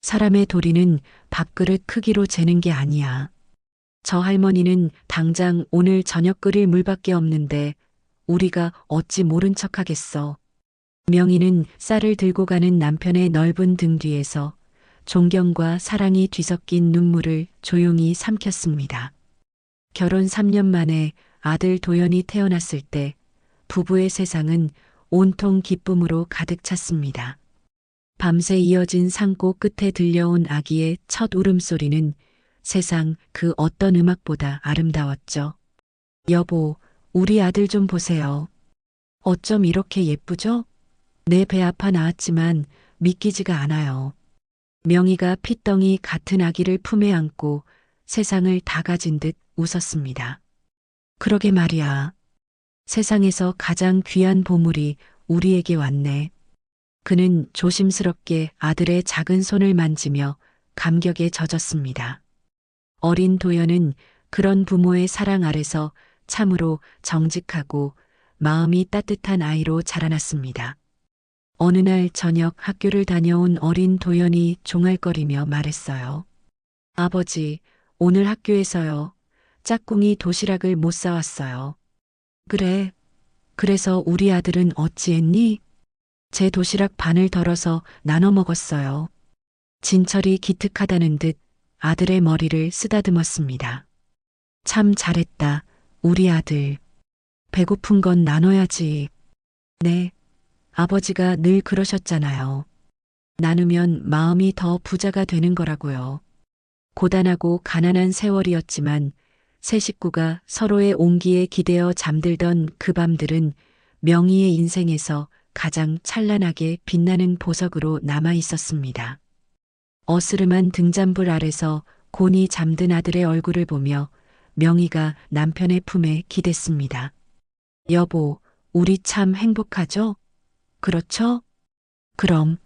사람의 도리는 밥그릇 크기로 재는 게 아니야. 저 할머니는 당장 오늘 저녁 끓일 물밖에 없는데 우리가 어찌 모른 척 하겠어. 명희는 쌀을 들고 가는 남편의 넓은 등 뒤에서 존경과 사랑이 뒤섞인 눈물을 조용히 삼켰습니다. 결혼 3년 만에 아들 도연이 태어났을 때 부부의 세상은 온통 기쁨으로 가득 찼습니다. 밤새 이어진 산골 끝에 들려온 아기의 첫 울음소리는 세상 그 어떤 음악보다 아름다웠죠. 여보, 우리 아들 좀 보세요. 어쩜 이렇게 예쁘죠? 내 배 아파 낳았지만 믿기지가 않아요. 명희가 핏덩이 같은 아기를 품에 안고 세상을 다 가진 듯 웃었습니다. 그러게 말이야. 세상에서 가장 귀한 보물이 우리에게 왔네. 그는 조심스럽게 아들의 작은 손을 만지며 감격에 젖었습니다. 어린 도연은 그런 부모의 사랑 아래서 참으로 정직하고 마음이 따뜻한 아이로 자라났습니다. 어느 날 저녁 학교를 다녀온 어린 도연이 종알거리며 말했어요. 아버지, 오늘 학교에서요. 짝꿍이 도시락을 못 사왔어요. 그래. 그래서 우리 아들은 어찌했니? 제 도시락 반을 덜어서 나눠 먹었어요. 진철이 기특하다는 듯 아들의 머리를 쓰다듬었습니다. 참 잘했다, 우리 아들. 배고픈 건 나눠야지. 네, 아버지가 늘 그러셨잖아요. 나누면 마음이 더 부자가 되는 거라고요. 고단하고 가난한 세월이었지만 세 식구가 서로의 온기에 기대어 잠들던 그 밤들은 명희의 인생에서 가장 찬란하게 빛나는 보석으로 남아 있었습니다. 어스름한 등잔불 아래서 곤히 잠든 아들의 얼굴을 보며 명희가 남편의 품에 기댔습니다. 여보, 우리 참 행복하죠? 그렇죠? 그럼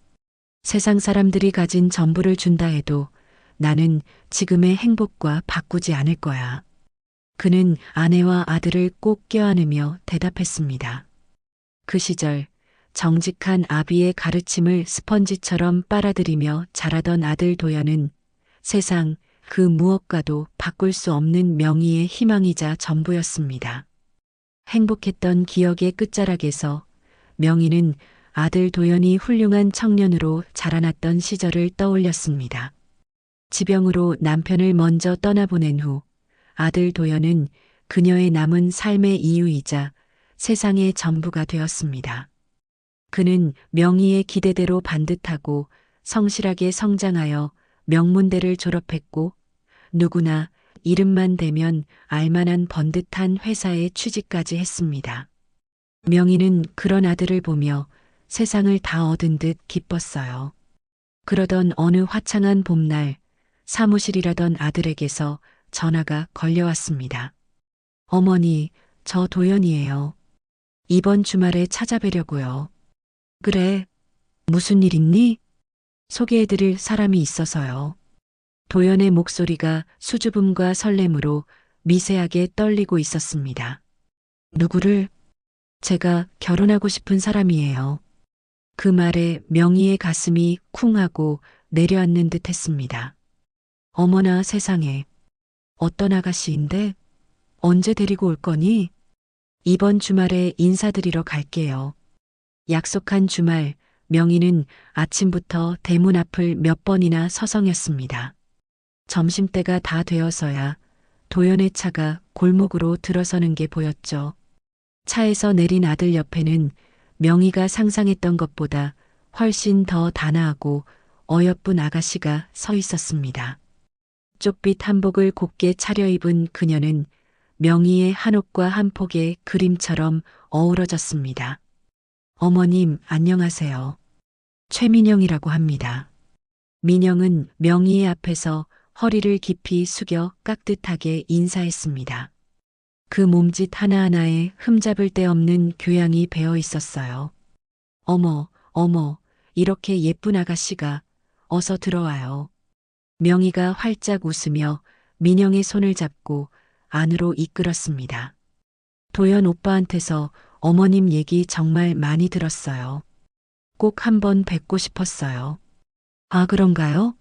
세상 사람들이 가진 전부를 준다 해도 나는 지금의 행복과 바꾸지 않을 거야. 그는 아내와 아들을 꼭 껴안으며 대답했습니다. 그 시절 정직한 아비의 가르침을 스펀지처럼 빨아들이며 자라던 아들 도연은 세상 그 무엇과도 바꿀 수 없는 명희의 희망이자 전부였습니다. 행복했던 기억의 끝자락에서 명희는 아들 도연이 훌륭한 청년으로 자라났던 시절을 떠올렸습니다. 지병으로 남편을 먼저 떠나보낸 후 아들 도연은 그녀의 남은 삶의 이유이자 세상의 전부가 되었습니다. 그는 명희의 기대대로 반듯하고 성실하게 성장하여 명문대를 졸업했고 누구나 이름만 대면 알만한 번듯한 회사에 취직까지 했습니다. 명희는 그런 아들을 보며 세상을 다 얻은 듯 기뻤어요. 그러던 어느 화창한 봄날 사무실이라던 아들에게서 전화가 걸려왔습니다. 어머니, 저 도연이에요. 이번 주말에 찾아뵈려고요. 그래, 무슨 일 있니? 소개해드릴 사람이 있어서요. 도연의 목소리가 수줍음과 설렘으로 미세하게 떨리고 있었습니다. 누구를? 제가 결혼하고 싶은 사람이에요. 그 말에 명희의 가슴이 쿵하고 내려앉는 듯 했습니다. 어머나 세상에. 어떤 아가씨인데? 언제 데리고 올 거니? 이번 주말에 인사드리러 갈게요. 약속한 주말, 명희는 아침부터 대문 앞을 몇 번이나 서성였습니다. 점심때가 다 되어서야 도연의 차가 골목으로 들어서는 게 보였죠. 차에서 내린 아들 옆에는 명희가 상상했던 것보다 훨씬 더 단아하고 어여쁜 아가씨가 서 있었습니다. 쪽빛 한복을 곱게 차려입은 그녀는 명희의 한옥과 한폭의 그림처럼 어우러졌습니다. 어머님, 안녕하세요. 최민영이라고 합니다. 민영은 명희의 앞에서 허리를 깊이 숙여 깍듯하게 인사했습니다. 그 몸짓 하나하나에 흠잡을 데 없는 교양이 배어 있었어요. 어머, 어머, 이렇게 예쁜 아가씨가 어서 들어와요. 명희가 활짝 웃으며 민영의 손을 잡고 안으로 이끌었습니다. 도연 오빠한테서 어머님 얘기 정말 많이 들었어요. 꼭 한번 뵙고 싶었어요. 아, 그런가요?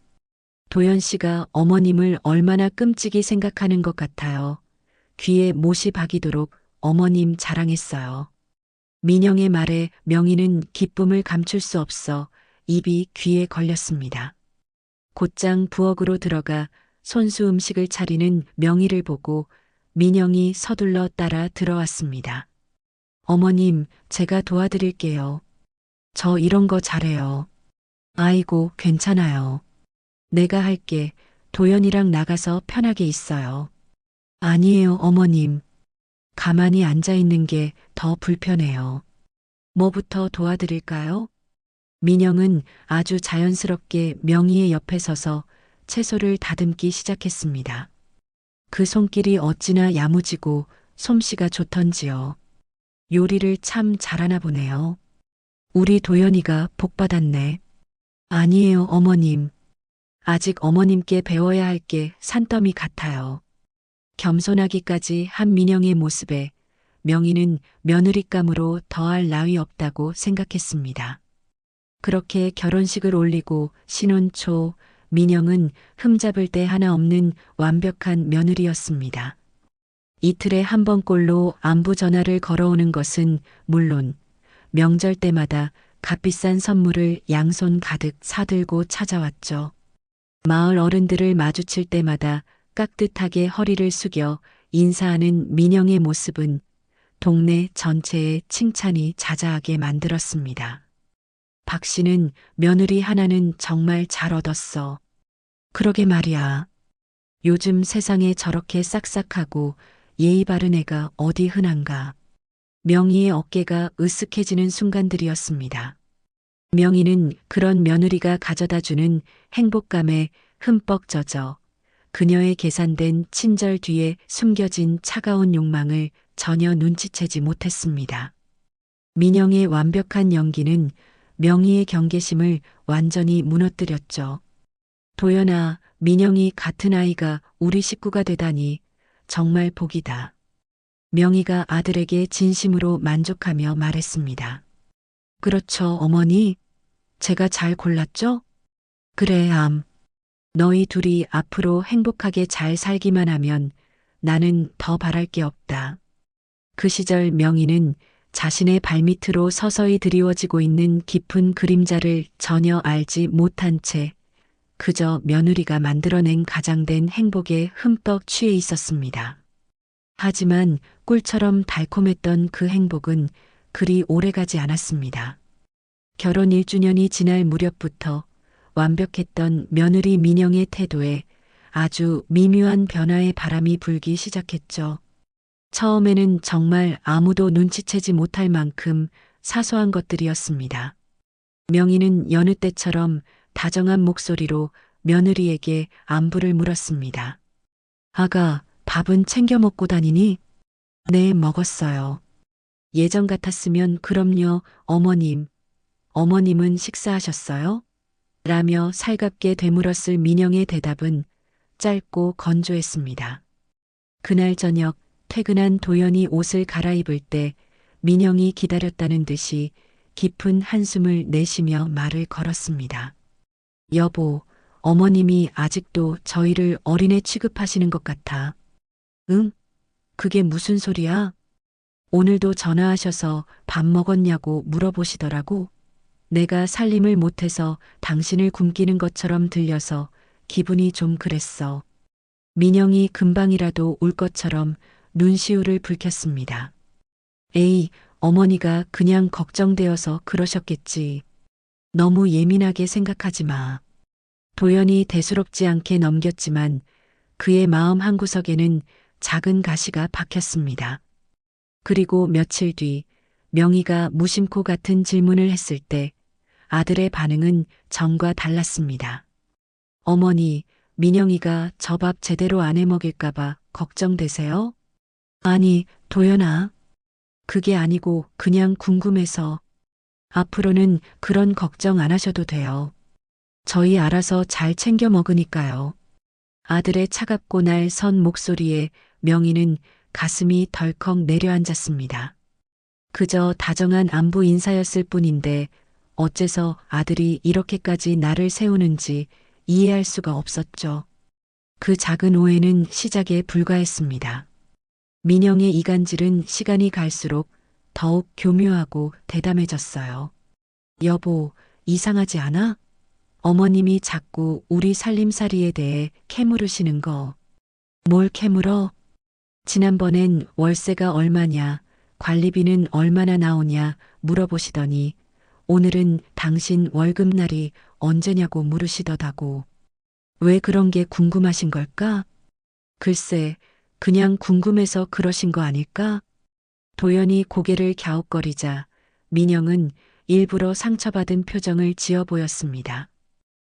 도연 씨가 어머님을 얼마나 끔찍이 생각하는 것 같아요. 귀에 못이 박이도록 어머님 자랑했어요. 민영의 말에 명희는 기쁨을 감출 수 없어 입이 귀에 걸렸습니다. 곧장 부엌으로 들어가 손수 음식을 차리는 명희를 보고 민영이 서둘러 따라 들어왔습니다. 어머님, 제가 도와드릴게요. 저 이런 거 잘해요. 아이고, 괜찮아요. 내가 할게. 도연이랑 나가서 편하게 있어요. 아니에요, 어머님. 가만히 앉아 있는 게 더 불편해요. 뭐부터 도와드릴까요? 민영은 아주 자연스럽게 명희의 옆에 서서 채소를 다듬기 시작했습니다. 그 손길이 어찌나 야무지고 솜씨가 좋던지요. 요리를 참 잘하나 보네요. 우리 도연이가 복 받았네. 아니에요, 어머님. 아직 어머님께 배워야 할 게 산더미 같아요. 겸손하기까지 한 민영의 모습에 명희는 며느리감으로 더할 나위 없다고 생각했습니다. 그렇게 결혼식을 올리고 신혼 초 민영은 흠잡을 데 하나 없는 완벽한 며느리였습니다. 이틀에 한 번꼴로 안부 전화를 걸어오는 것은 물론 명절 때마다 값비싼 선물을 양손 가득 사들고 찾아왔죠. 마을 어른들을 마주칠 때마다 깍듯하게 허리를 숙여 인사하는 민영의 모습은 동네 전체에 칭찬이 자자하게 만들었습니다. 박 씨는 며느리 하나는 정말 잘 얻었어. 그러게 말이야. 요즘 세상에 저렇게 싹싹하고 예의 바른 애가 어디 흔한가. 명희의 어깨가 으쓱해지는 순간들이었습니다. 명희는 그런 며느리가 가져다주는 행복감에 흠뻑 젖어 그녀의 계산된 친절 뒤에 숨겨진 차가운 욕망을 전혀 눈치채지 못했습니다. 민영의 완벽한 연기는 명희의 경계심을 완전히 무너뜨렸죠. 도연아, 민영이 같은 아이가 우리 식구가 되다니 정말 복이다. 명희가 아들에게 진심으로 만족하며 말했습니다. 그렇죠, 어머니. 제가 잘 골랐죠? 그래, 너희 둘이 앞으로 행복하게 잘 살기만 하면 나는 더 바랄 게 없다. 그 시절 명희는 자신의 발밑으로 서서히 드리워지고 있는 깊은 그림자를 전혀 알지 못한 채 그저 며느리가 만들어낸 가장된 행복에 흠뻑 취해 있었습니다. 하지만 꿀처럼 달콤했던 그 행복은 그리 오래가지 않았습니다. 결혼 1주년이 지날 무렵부터 완벽했던 며느리 민영의 태도에 아주 미묘한 변화의 바람이 불기 시작했죠. 처음에는 정말 아무도 눈치채지 못할 만큼 사소한 것들이었습니다. 명희는 여느 때처럼 다정한 목소리로 며느리에게 안부를 물었습니다. 아가, 밥은 챙겨 먹고 다니니? 네, 먹었어요. 예전 같았으면 그럼요, 어머님. 어머님은 식사하셨어요? 라며 살갑게 되물었을 민영의 대답은 짧고 건조했습니다. 그날 저녁 퇴근한 도연이 옷을 갈아입을 때 민영이 기다렸다는 듯이 깊은 한숨을 내쉬며 말을 걸었습니다. 여보, 어머님이 아직도 저희를 어린애 취급하시는 것 같아. 응? 그게 무슨 소리야? 오늘도 전화하셔서 밥 먹었냐고 물어보시더라고. 내가 살림을 못해서 당신을 굶기는 것처럼 들려서 기분이 좀 그랬어. 민영이 금방이라도 울 것처럼 눈시울을 붉혔습니다. 에이, 어머니가 그냥 걱정되어서 그러셨겠지. 너무 예민하게 생각하지 마. 도연이 대수롭지 않게 넘겼지만 그의 마음 한구석에는 작은 가시가 박혔습니다. 그리고 며칠 뒤 명희가 무심코 같은 질문을 했을 때 아들의 반응은 전과 달랐습니다. 어머니, 민영이가 저 밥 제대로 안 해 먹일까봐 걱정되세요? 아니, 도연아. 그게 아니고 그냥 궁금해서. 앞으로는 그런 걱정 안 하셔도 돼요. 저희 알아서 잘 챙겨 먹으니까요. 아들의 차갑고 날선 목소리에 명희는 가슴이 덜컥 내려앉았습니다. 그저 다정한 안부 인사였을 뿐인데 어째서 아들이 이렇게까지 나를 세우는지 이해할 수가 없었죠. 그 작은 오해는 시작에 불과했습니다. 민영의 이간질은 시간이 갈수록 더욱 교묘하고 대담해졌어요. 여보, 이상하지 않아? 어머님이 자꾸 우리 살림살이에 대해 캐물으시는 거. 뭘 캐물어? 지난번엔 월세가 얼마냐, 관리비는 얼마나 나오냐 물어보시더니 오늘은 당신 월급날이 언제냐고 물으시더다고. 왜 그런 게 궁금하신 걸까? 글쎄, 그냥 궁금해서 그러신 거 아닐까? 도연이 고개를 갸웃거리자 민영은 일부러 상처받은 표정을 지어 보였습니다.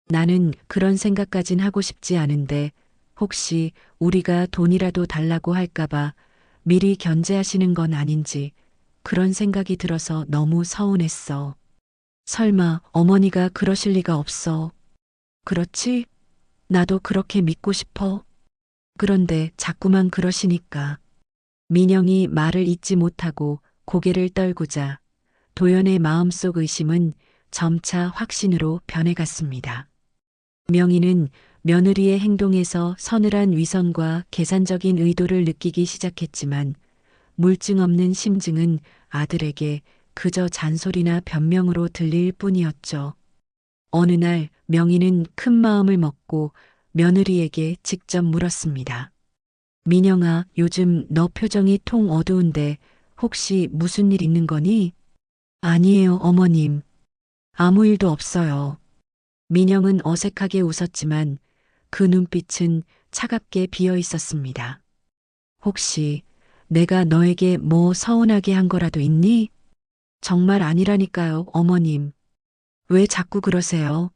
나는 그런 생각까진 하고 싶지 않은데 혹시 우리가 돈이라도 달라고 할까봐 미리 견제하시는 건 아닌지 그런 생각이 들어서 너무 서운했어. 설마 어머니가 그러실 리가 없어. 그렇지? 나도 그렇게 믿고 싶어. 그런데 자꾸만 그러시니까. 민영이 말을 잇지 못하고 고개를 떨구자 도연의 마음속 의심은 점차 확신으로 변해갔습니다. 명희는 며느리의 행동에서 서늘한 위선과 계산적인 의도를 느끼기 시작했지만 물증 없는 심증은 아들에게 그저 잔소리나 변명으로 들릴 뿐이었죠. 어느 날 명희는 큰 마음을 먹고 며느리에게 직접 물었습니다. 민영아, 요즘 너 표정이 통 어두운데 혹시 무슨 일 있는 거니? 아니에요, 어머님. 아무 일도 없어요. 민영은 어색하게 웃었지만 그 눈빛은 차갑게 비어 있었습니다. 혹시 내가 너에게 뭐 서운하게 한 거라도 있니? 정말 아니라니까요, 어머님. 왜 자꾸 그러세요?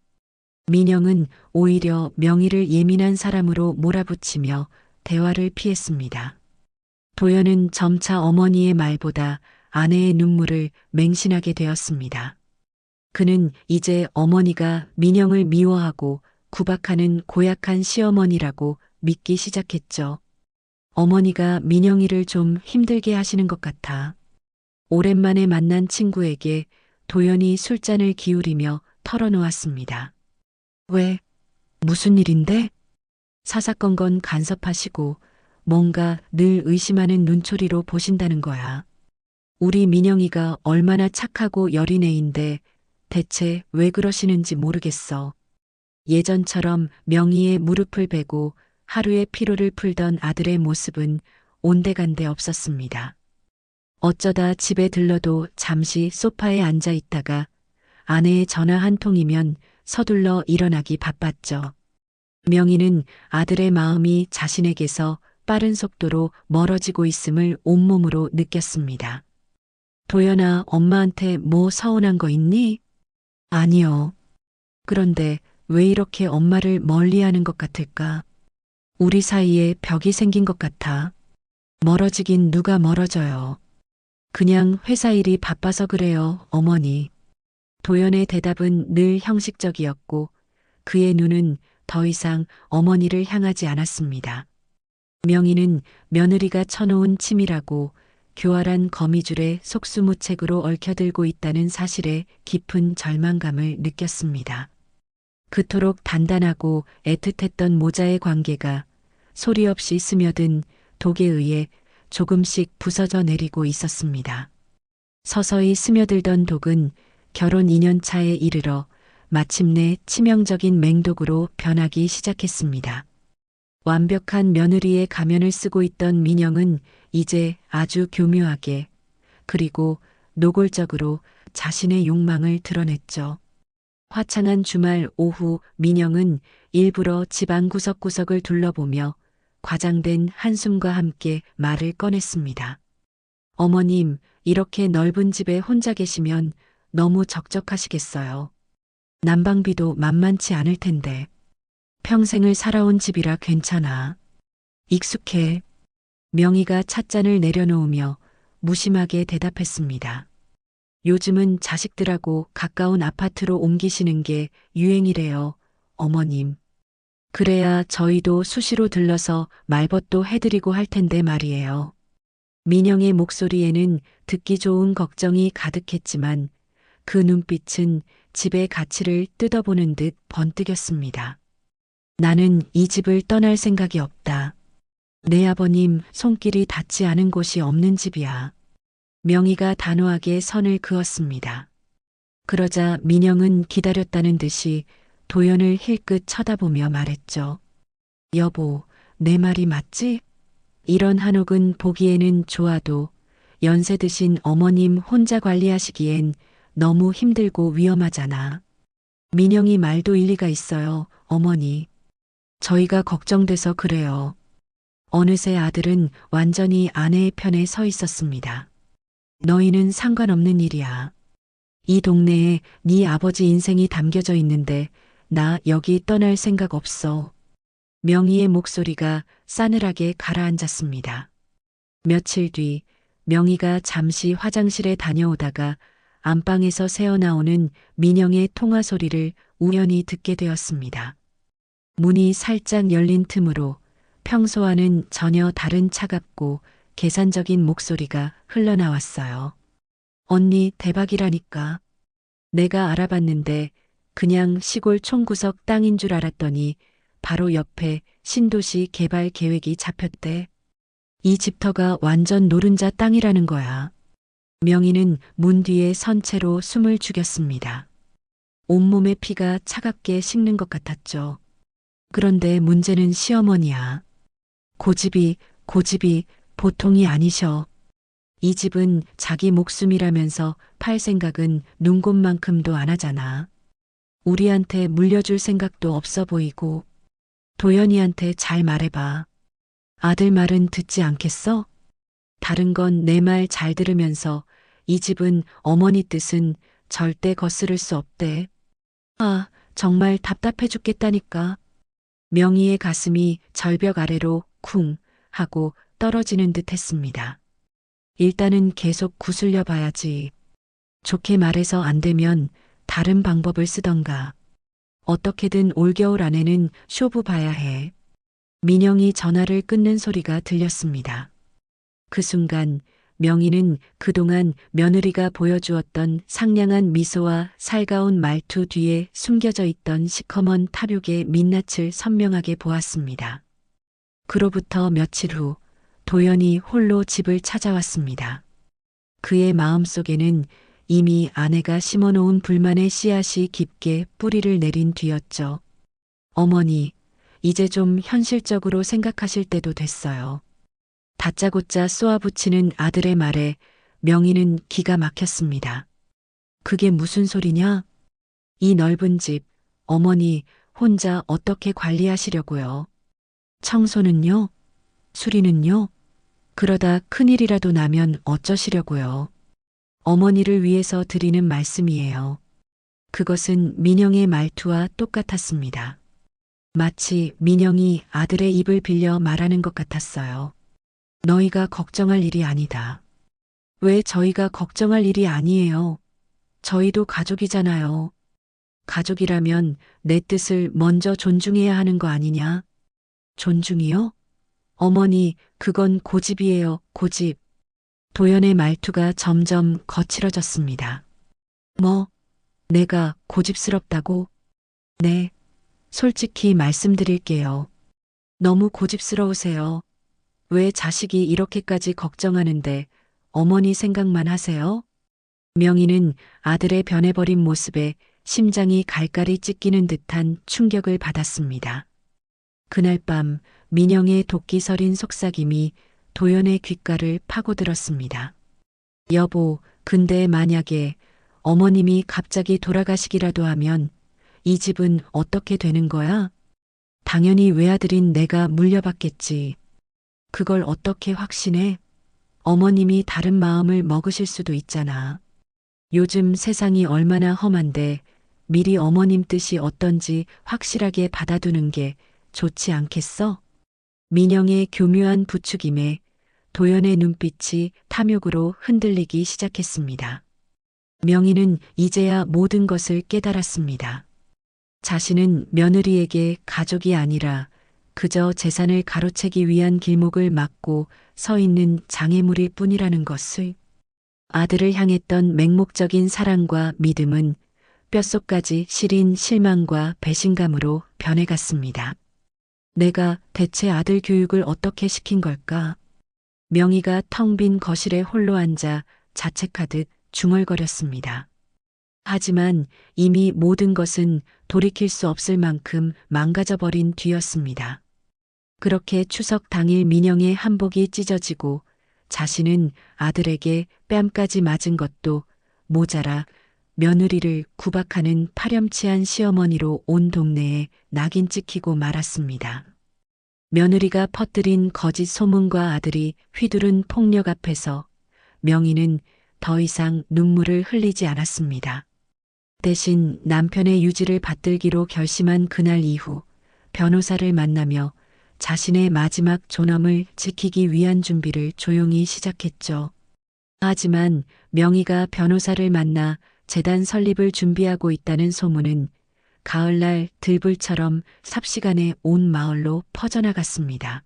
민영은 오히려 명희를 예민한 사람으로 몰아붙이며 대화를 피했습니다. 도연은 점차 어머니의 말보다 아내의 눈물을 맹신하게 되었습니다. 그는 이제 어머니가 민영을 미워하고 구박하는 고약한 시어머니라고 믿기 시작했죠. 어머니가 민영이를 좀 힘들게 하시는 것 같아. 오랜만에 만난 친구에게 도연이 술잔을 기울이며 털어놓았습니다. 왜? 무슨 일인데? 사사건건 간섭하시고 뭔가 늘 의심하는 눈초리로 보신다는 거야. 우리 민영이가 얼마나 착하고 여린 애인데 대체 왜 그러시는지 모르겠어. 예전처럼 명희의 무릎을 베고 하루의 피로를 풀던 아들의 모습은 온데간데 없었습니다. 어쩌다 집에 들러도 잠시 소파에 앉아 있다가 아내의 전화 한 통이면 서둘러 일어나기 바빴죠. 명희는 아들의 마음이 자신에게서 빠른 속도로 멀어지고 있음을 온몸으로 느꼈습니다. 도연아, 엄마한테 뭐 서운한 거 있니? 아니요. 그런데 왜 이렇게 엄마를 멀리하는 것 같을까? 우리 사이에 벽이 생긴 것 같아. 멀어지긴 누가 멀어져요. 그냥 회사 일이 바빠서 그래요, 어머니. 도연의 대답은 늘 형식적이었고 그의 눈은 더 이상 어머니를 향하지 않았습니다. 명희는 며느리가 쳐놓은 침이라고 교활한 거미줄에 속수무책으로 얽혀들고 있다는 사실에 깊은 절망감을 느꼈습니다. 그토록 단단하고 애틋했던 모자의 관계가 소리 없이 스며든 독에 의해 조금씩 부서져 내리고 있었습니다. 서서히 스며들던 독은 결혼 2년 차에 이르러 마침내 치명적인 맹독으로 변하기 시작했습니다. 완벽한 며느리의 가면을 쓰고 있던 민영은 이제 아주 교묘하게 그리고 노골적으로 자신의 욕망을 드러냈죠. 화창한 주말 오후 민영은 일부러 집안 구석구석을 둘러보며 과장된 한숨과 함께 말을 꺼냈습니다. 어머님, 이렇게 넓은 집에 혼자 계시면 너무 적적하시겠어요. 난방비도 만만치 않을 텐데. 평생을 살아온 집이라 괜찮아. 익숙해. 명희가 찻잔을 내려놓으며 무심하게 대답했습니다. 요즘은 자식들하고 가까운 아파트로 옮기시는 게 유행이래요, 어머님. 그래야 저희도 수시로 들러서 말벗도 해드리고 할 텐데 말이에요. 민영의 목소리에는 듣기 좋은 걱정이 가득했지만 그 눈빛은 집의 가치를 뜯어보는 듯 번뜩였습니다. 나는 이 집을 떠날 생각이 없다. 내 아버님 손길이 닿지 않은 곳이 없는 집이야. 명희가 단호하게 선을 그었습니다. 그러자 민영은 기다렸다는 듯이 도연을 힐끗 쳐다보며 말했죠. 여보, 내 말이 맞지? 이런 한옥은 보기에는 좋아도 연세 드신 어머님 혼자 관리하시기엔 너무 힘들고 위험하잖아. 민영이 말도 일리가 있어요, 어머니. 저희가 걱정돼서 그래요. 어느새 아들은 완전히 아내의 편에 서 있었습니다. 너희는 상관없는 일이야. 이 동네에 네 아버지 인생이 담겨져 있는데 나 여기 떠날 생각 없어. 명희의 목소리가 싸늘하게 가라앉았습니다. 며칠 뒤 명희가 잠시 화장실에 다녀오다가 안방에서 새어나오는 민영의 통화 소리를 우연히 듣게 되었습니다. 문이 살짝 열린 틈으로 평소와는 전혀 다른 차갑고 계산적인 목소리가 흘러나왔어요. 언니 대박이라니까. 내가 알아봤는데 그냥 시골 촌구석 땅인 줄 알았더니 바로 옆에 신도시 개발 계획이 잡혔대. 이 집터가 완전 노른자 땅이라는 거야. 명희는 문 뒤에 선 채로 숨을 죽였습니다. 온몸의 피가 차갑게 식는 것 같았죠. 그런데 문제는 시어머니야. 고집이 보통이 아니셔. 이 집은 자기 목숨이라면서 팔 생각은 눈곱만큼도 안 하잖아. 우리한테 물려줄 생각도 없어 보이고. 도연이한테 잘 말해봐. 아들 말은 듣지 않겠어? 다른 건 내 말 잘 들으면서 이 집은 어머니 뜻은 절대 거스를 수 없대. 아, 정말 답답해 죽겠다니까. 명희의 가슴이 절벽 아래로 쿵 하고 떨어지는 듯 했습니다. 일단은 계속 구슬려 봐야지. 좋게 말해서 안 되면 다른 방법을 쓰던가. 어떻게든 올겨울 안에는 쇼부 봐야 해. 민영이 전화를 끊는 소리가 들렸습니다. 그 순간 명희는 그동안 며느리가 보여주었던 상냥한 미소와 살가운 말투 뒤에 숨겨져 있던 시커먼 탐욕의 민낯을 선명하게 보았습니다. 그로부터 며칠 후 도연이 홀로 집을 찾아왔습니다. 그의 마음속에는 이미 아내가 심어놓은 불만의 씨앗이 깊게 뿌리를 내린 뒤였죠. 어머니, 이제 좀 현실적으로 생각하실 때도 됐어요. 다짜고짜 쏘아붙이는 아들의 말에 명희는 기가 막혔습니다. 그게 무슨 소리냐? 이 넓은 집, 어머니 혼자 어떻게 관리하시려고요? 청소는요? 수리는요? 그러다 큰일이라도 나면 어쩌시려고요? 어머니를 위해서 드리는 말씀이에요. 그것은 민영의 말투와 똑같았습니다. 마치 민영이 아들의 입을 빌려 말하는 것 같았어요. 너희가 걱정할 일이 아니다. 왜 저희가 걱정할 일이 아니에요? 저희도 가족이잖아요. 가족이라면 내 뜻을 먼저 존중해야 하는 거 아니냐? 존중이요? 어머니, 그건 고집이에요, 고집. 도연의 말투가 점점 거칠어졌습니다. 뭐, 내가 고집스럽다고? 네, 솔직히 말씀드릴게요. 너무 고집스러우세요. 왜 자식이 이렇게까지 걱정하는데 어머니 생각만 하세요? 명희는 아들의 변해버린 모습에 심장이 갈갈이 찢기는 듯한 충격을 받았습니다. 그날 밤 민영의 도끼 서린 속삭임이 도연의 귓가를 파고들었습니다. 여보, 근데 만약에 어머님이 갑자기 돌아가시기라도 하면 이 집은 어떻게 되는 거야? 당연히 외아들인 내가 물려받겠지. 그걸 어떻게 확신해? 어머님이 다른 마음을 먹으실 수도 있잖아. 요즘 세상이 얼마나 험한데 미리 어머님 뜻이 어떤지 확실하게 받아두는 게 좋지 않겠어? 민영의 교묘한 부추김에 도연의 눈빛이 탐욕으로 흔들리기 시작했습니다. 명희는 이제야 모든 것을 깨달았습니다. 자신은 며느리에게 가족이 아니라 그저 재산을 가로채기 위한 길목을 막고 서 있는 장애물일 뿐이라는 것을. 아들을 향했던 맹목적인 사랑과 믿음은 뼛속까지 시린 실망과 배신감으로 변해갔습니다. 내가 대체 아들 교육을 어떻게 시킨 걸까? 명희가 텅 빈 거실에 홀로 앉아 자책하듯 중얼거렸습니다. 하지만 이미 모든 것은 돌이킬 수 없을 만큼 망가져버린 뒤였습니다. 그렇게 추석 당일 민영의 한복이 찢어지고 자신은 아들에게 뺨까지 맞은 것도 모자라 며느리를 구박하는 파렴치한 시어머니로 온 동네에 낙인 찍히고 말았습니다. 며느리가 퍼뜨린 거짓 소문과 아들이 휘두른 폭력 앞에서 명희는 더 이상 눈물을 흘리지 않았습니다. 대신 남편의 유지를 받들기로 결심한 그날 이후 변호사를 만나며 자신의 마지막 존엄을 지키기 위한 준비를 조용히 시작했죠. 하지만 명희가 변호사를 만나 재단 설립을 준비하고 있다는 소문은 가을날 들불처럼 삽시간에 온 마을로 퍼져나갔습니다.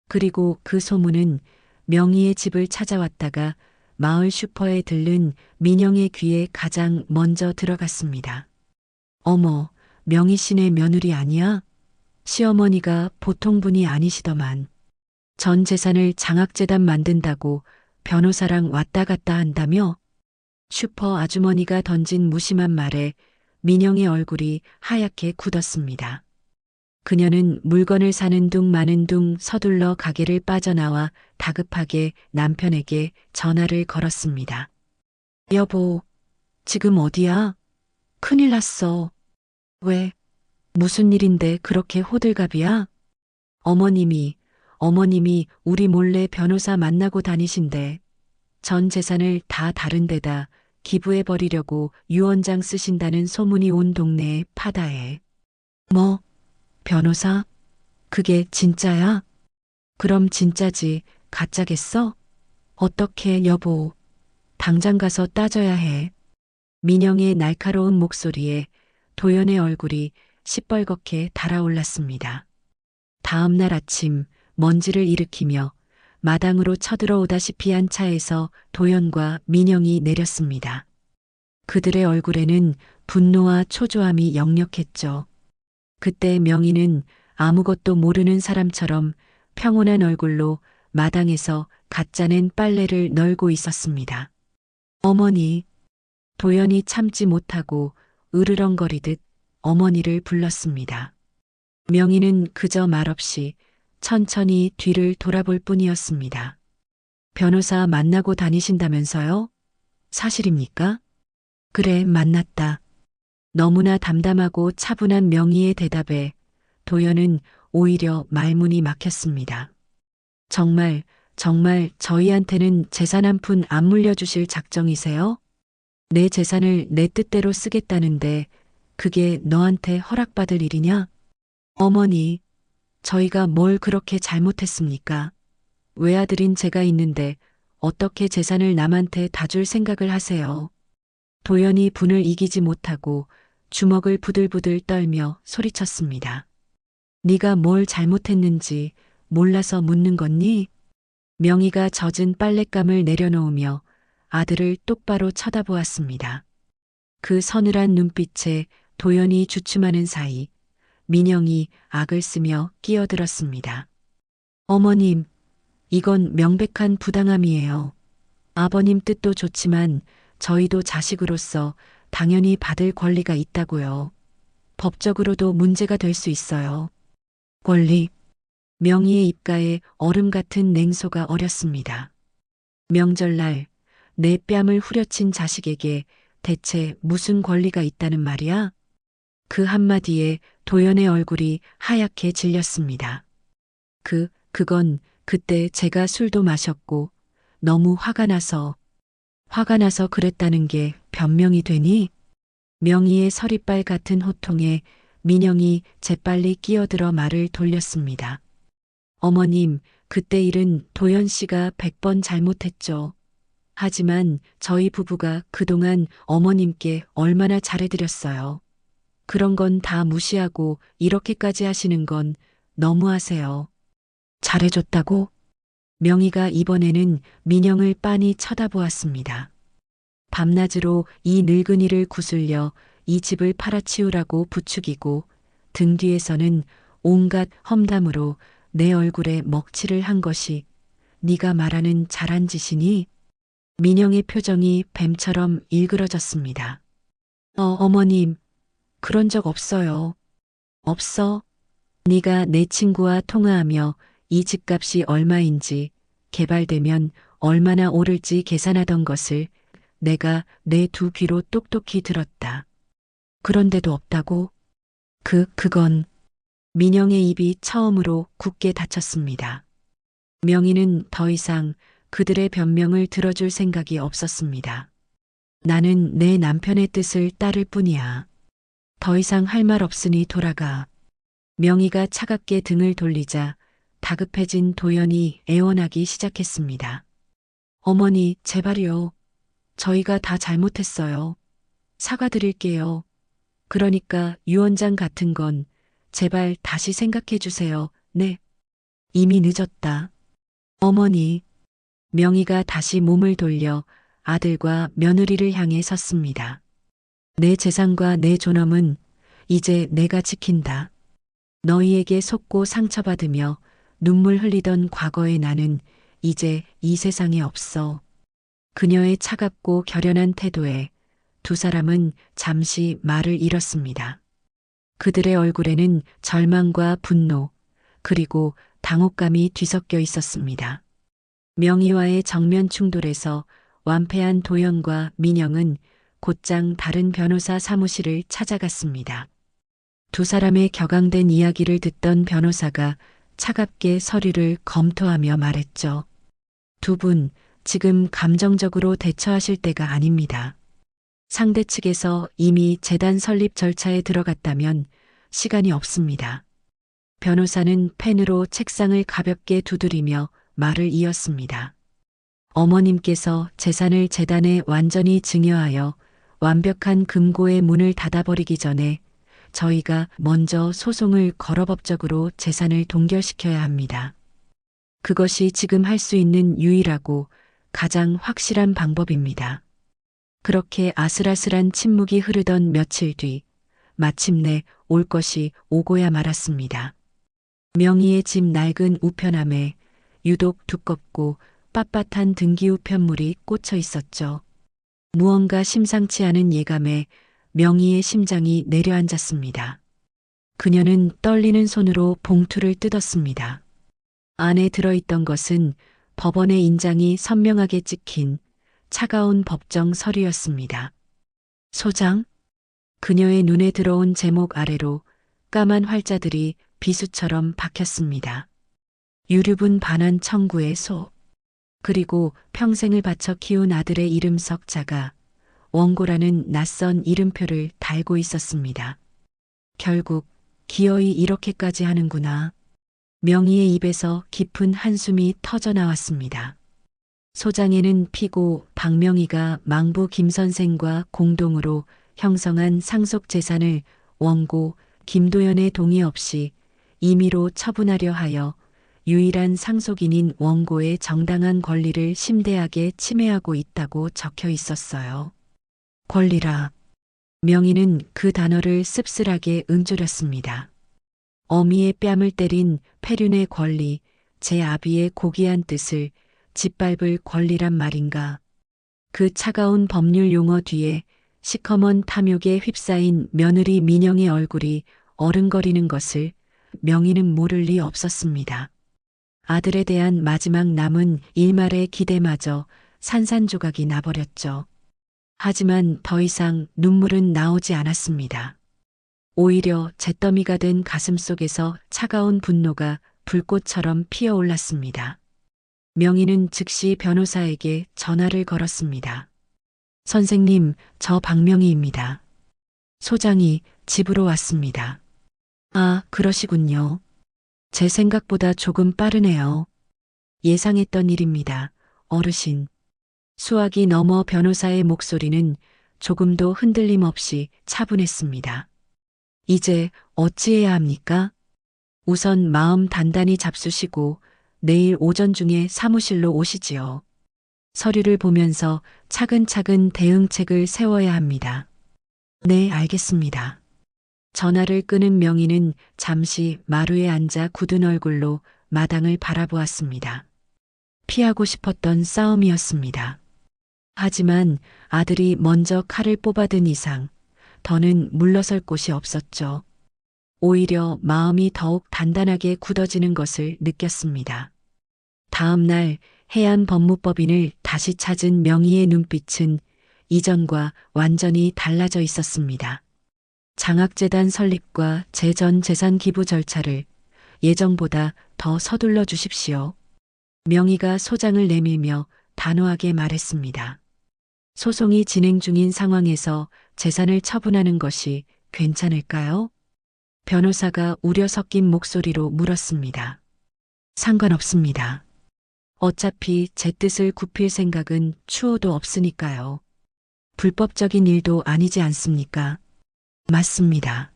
그리고 그 소문은 명희의 집을 찾아왔다가 마을 슈퍼에 들른 민영의 귀에 가장 먼저 들어갔습니다. 어머, 명희 씨네 며느리 아니야? 시어머니가 보통 분이 아니시더만. 전 재산을 장학재단 만든다고 변호사랑 왔다 갔다 한다며? 슈퍼 아주머니가 던진 무심한 말에 민영의 얼굴이 하얗게 굳었습니다. 그녀는 물건을 사는 둥 마는 둥 서둘러 가게를 빠져나와 다급하게 남편에게 전화를 걸었습니다. 여보, 지금 어디야? 큰일 났어. 왜? 무슨 일인데 그렇게 호들갑이야? 어머님이 우리 몰래 변호사 만나고 다니신대. 전 재산을 다 다른 데다 기부해버리려고 유언장 쓰신다는 소문이 온 동네에 파다해. 뭐? 변호사? 그게 진짜야? 그럼 진짜지, 가짜겠어? 어떻게 여보? 당장 가서 따져야 해. 민영의 날카로운 목소리에 도연의 얼굴이 시뻘겋게 달아올랐습니다. 다음 날 아침 먼지를 일으키며 마당으로 쳐들어오다시피 한 차에서 도연과 민영이 내렸습니다. 그들의 얼굴에는 분노와 초조함이 역력했죠. 그때 명희는 아무것도 모르는 사람처럼 평온한 얼굴로 마당에서 갓 짜낸 빨래를 널고 있었습니다. 어머니, 도연이 참지 못하고 으르렁거리듯 어머니를 불렀습니다. 명희는 그저 말없이 천천히 뒤를 돌아볼 뿐이었습니다. 변호사 만나고 다니신다면서요? 사실입니까? 그래, 만났다. 너무나 담담하고 차분한 명희의 대답에 도연은 오히려 말문이 막혔습니다. 정말 저희한테는 재산 한 푼 안 물려주실 작정이세요? 내 재산을 내 뜻대로 쓰겠다는데 그게 너한테 허락받을 일이냐? 어머니, 저희가 뭘 그렇게 잘못했습니까? 외아들인 제가 있는데 어떻게 재산을 남한테 다 줄 생각을 하세요? 도연이 분을 이기지 못하고 주먹을 부들부들 떨며 소리쳤습니다. 네가 뭘 잘못했는지 몰라서 묻는 거니? 명희가 젖은 빨랫감을 내려놓으며 아들을 똑바로 쳐다보았습니다. 그 서늘한 눈빛에 도연이 주춤하는 사이 민영이 악을 쓰며 끼어들었습니다. 어머님, 이건 명백한 부당함이에요. 아버님 뜻도 좋지만 저희도 자식으로서 당연히 받을 권리가 있다고요. 법적으로도 문제가 될 수 있어요. 권리. 명희의 입가에 얼음 같은 냉소가 어렸습니다. 명절날 내 뺨을 후려친 자식에게 대체 무슨 권리가 있다는 말이야? 그 한마디에 도연의 얼굴이 하얗게 질렸습니다. 그건 그때 제가 술도 마셨고 너무 화가 나서 그랬다는 게 변명이 되니? 명희의 서리빨 같은 호통에 민영이 재빨리 끼어들어 말을 돌렸습니다. 어머님, 그때 일은 도연 씨가 100번 잘못했죠. 하지만 저희 부부가 그동안 어머님께 얼마나 잘해드렸어요. 그런 건 다 무시하고 이렇게까지 하시는 건 너무하세요. 잘해줬다고? 명희가 이번에는 민영을 빤히 쳐다보았습니다. 밤낮으로 이 늙은이를 구슬려 이 집을 팔아치우라고 부추기고 등 뒤에서는 온갖 험담으로 내 얼굴에 먹칠을 한 것이 네가 말하는 잘한 짓이니? 민영의 표정이 뱀처럼 일그러졌습니다. 어머님, 그런 적 없어요. 없어? 네가 내 친구와 통화하며 이 집값이 얼마인지 개발되면 얼마나 오를지 계산하던 것을 내가 내 두 귀로 똑똑히 들었다. 그런데도 없다고? 그건 민영의 입이 처음으로 굳게 닫혔습니다. 명희는 더 이상 그들의 변명을 들어줄 생각이 없었습니다. 나는 내 남편의 뜻을 따를 뿐이야. 더 이상 할 말 없으니 돌아가. 명희가 차갑게 등을 돌리자 다급해진 도연이 애원하기 시작했습니다. 어머니, 제발요. 저희가 다 잘못했어요. 사과드릴게요. 그러니까 유언장 같은 건 제발 다시 생각해 주세요. 네. 이미 늦었다. 어머니. 명희가 다시 몸을 돌려 아들과 며느리를 향해 섰습니다. 내 재산과 내 존엄은 이제 내가 지킨다. 너희에게 속고 상처받으며 눈물 흘리던 과거의 나는 이제 이 세상에 없어. 그녀의 차갑고 결연한 태도에 두 사람은 잠시 말을 잃었습니다. 그들의 얼굴에는 절망과 분노, 그리고 당혹감이 뒤섞여 있었습니다. 명희와의 정면 충돌에서 완패한 도연과 민영은 곧장 다른 변호사 사무실을 찾아갔습니다. 두 사람의 격앙된 이야기를 듣던 변호사가 차갑게 서류를 검토하며 말했죠. 두 분, 지금 감정적으로 대처하실 때가 아닙니다. 상대 측에서 이미 재단 설립 절차에 들어갔다면 시간이 없습니다. 변호사는 펜으로 책상을 가볍게 두드리며 말을 이었습니다. 어머님께서 재산을 재단에 완전히 증여하여 완벽한 금고의 문을 닫아버리기 전에 저희가 먼저 소송을 걸어 법적으로 재산을 동결시켜야 합니다. 그것이 지금 할 수 있는 유일하고 가장 확실한 방법입니다. 그렇게 아슬아슬한 침묵이 흐르던 며칠 뒤 마침내 올 것이 오고야 말았습니다. 명희의 집 낡은 우편함에 유독 두껍고 빳빳한 등기우편물이 꽂혀 있었죠. 무언가 심상치 않은 예감에 명희의 심장이 내려앉았습니다. 그녀는 떨리는 손으로 봉투를 뜯었습니다. 안에 들어있던 것은 법원의 인장이 선명하게 찍힌 차가운 법정 서류였습니다. 소장? 그녀의 눈에 들어온 제목 아래로 까만 활자들이 비수처럼 박혔습니다. 유류분 반환 청구의 소. 그리고 평생을 바쳐 키운 아들의 이름 석자가 원고라는 낯선 이름표를 달고 있었습니다. 결국 기어이 이렇게까지 하는구나. 명희의 입에서 깊은 한숨이 터져 나왔습니다. 소장에는 피고 박명희가 망부 김 선생과 공동으로 형성한 상속 재산을 원고 김도연의 동의 없이 임의로 처분하려 하여 유일한 상속인인 원고의 정당한 권리를 심대하게 침해하고 있다고 적혀 있었어요. 권리라. 명희는 그 단어를 씁쓸하게 응조렸습니다. 어미의 뺨을 때린 폐륜의 권리, 제 아비의 고귀한 뜻을 짓밟을 권리란 말인가. 그 차가운 법률 용어 뒤에 시커먼 탐욕에 휩싸인 며느리 민영의 얼굴이 어른거리는 것을 명희는 모를 리 없었습니다. 아들에 대한 마지막 남은 일말의 기대마저 산산조각이 나버렸죠. 하지만 더 이상 눈물은 나오지 않았습니다. 오히려 잿더미가 된 가슴 속에서 차가운 분노가 불꽃처럼 피어올랐습니다. 명희는 즉시 변호사에게 전화를 걸었습니다. 선생님, 저 박명희입니다. 소장이 집으로 왔습니다. 아, 그러시군요. 제 생각보다 조금 빠르네요. 예상했던 일입니다. 어르신. 수학이 넘어 변호사의 목소리는 조금도 흔들림 없이 차분했습니다. 이제 어찌해야 합니까? 우선 마음 단단히 잡수시고 내일 오전 중에 사무실로 오시지요. 서류를 보면서 차근차근 대응책을 세워야 합니다. 네, 알겠습니다. 전화를 끊은 명희는 잠시 마루에 앉아 굳은 얼굴로 마당을 바라보았습니다. 피하고 싶었던 싸움이었습니다. 하지만 아들이 먼저 칼을 뽑아든 이상 더는 물러설 곳이 없었죠. 오히려 마음이 더욱 단단하게 굳어지는 것을 느꼈습니다. 다음 날 해안 법무법인을 다시 찾은 명희의 눈빛은 이전과 완전히 달라져 있었습니다. 장학재단 설립과 재전 재산 기부 절차를 예정보다 더 서둘러 주십시오. 명희가 소장을 내밀며 단호하게 말했습니다. 소송이 진행 중인 상황에서 재산을 처분하는 것이 괜찮을까요? 변호사가 우려 섞인 목소리로 물었습니다. 상관없습니다. 어차피 제 뜻을 굽힐 생각은 추호도 없으니까요. 불법적인 일도 아니지 않습니까? 맞습니다.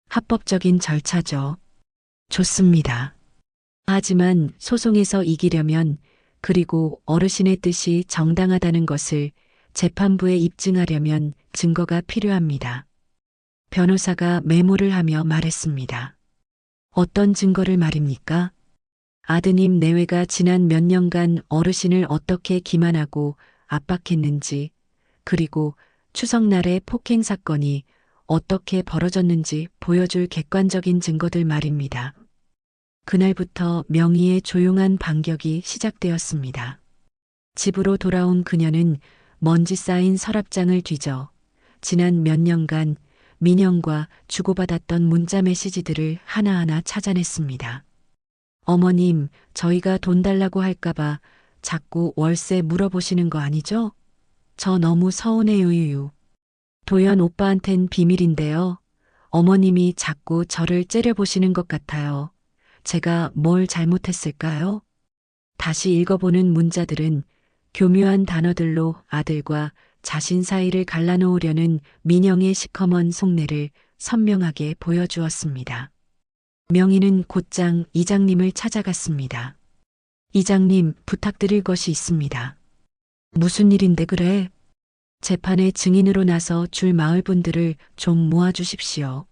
합법적인 절차죠. 좋습니다. 하지만 소송에서 이기려면 그리고 어르신의 뜻이 정당하다는 것을 재판부에 입증하려면 증거가 필요합니다. 변호사가 메모를 하며 말했습니다. 어떤 증거를 말입니까? 아드님 내외가 지난 몇 년간 어르신을 어떻게 기만하고 압박했는지, 그리고 추석날의 폭행 사건이 어떻게 벌어졌는지 보여줄 객관적인 증거들 말입니다. 그날부터 명희의 조용한 반격이 시작되었습니다. 집으로 돌아온 그녀는 먼지 쌓인 서랍장을 뒤져 지난 몇 년간 민영과 주고받았던 문자 메시지들을 하나하나 찾아냈습니다. 어머님, 저희가 돈 달라고 할까봐 자꾸 월세 물어보시는 거 아니죠? 저 너무 서운해요, 유유. 도연 오빠한텐 비밀인데요. 어머님이 자꾸 저를 째려보시는 것 같아요. 제가 뭘 잘못했을까요? 다시 읽어보는 문자들은 교묘한 단어들로 아들과 자신 사이를 갈라놓으려는 민영의 시커먼 속내를 선명하게 보여주었습니다. 명희는 곧장 이장님을 찾아갔습니다. 이장님, 부탁드릴 것이 있습니다. 무슨 일인데 그래? 재판에 증인으로 나서 줄 마을 분들을 좀 모아주십시오.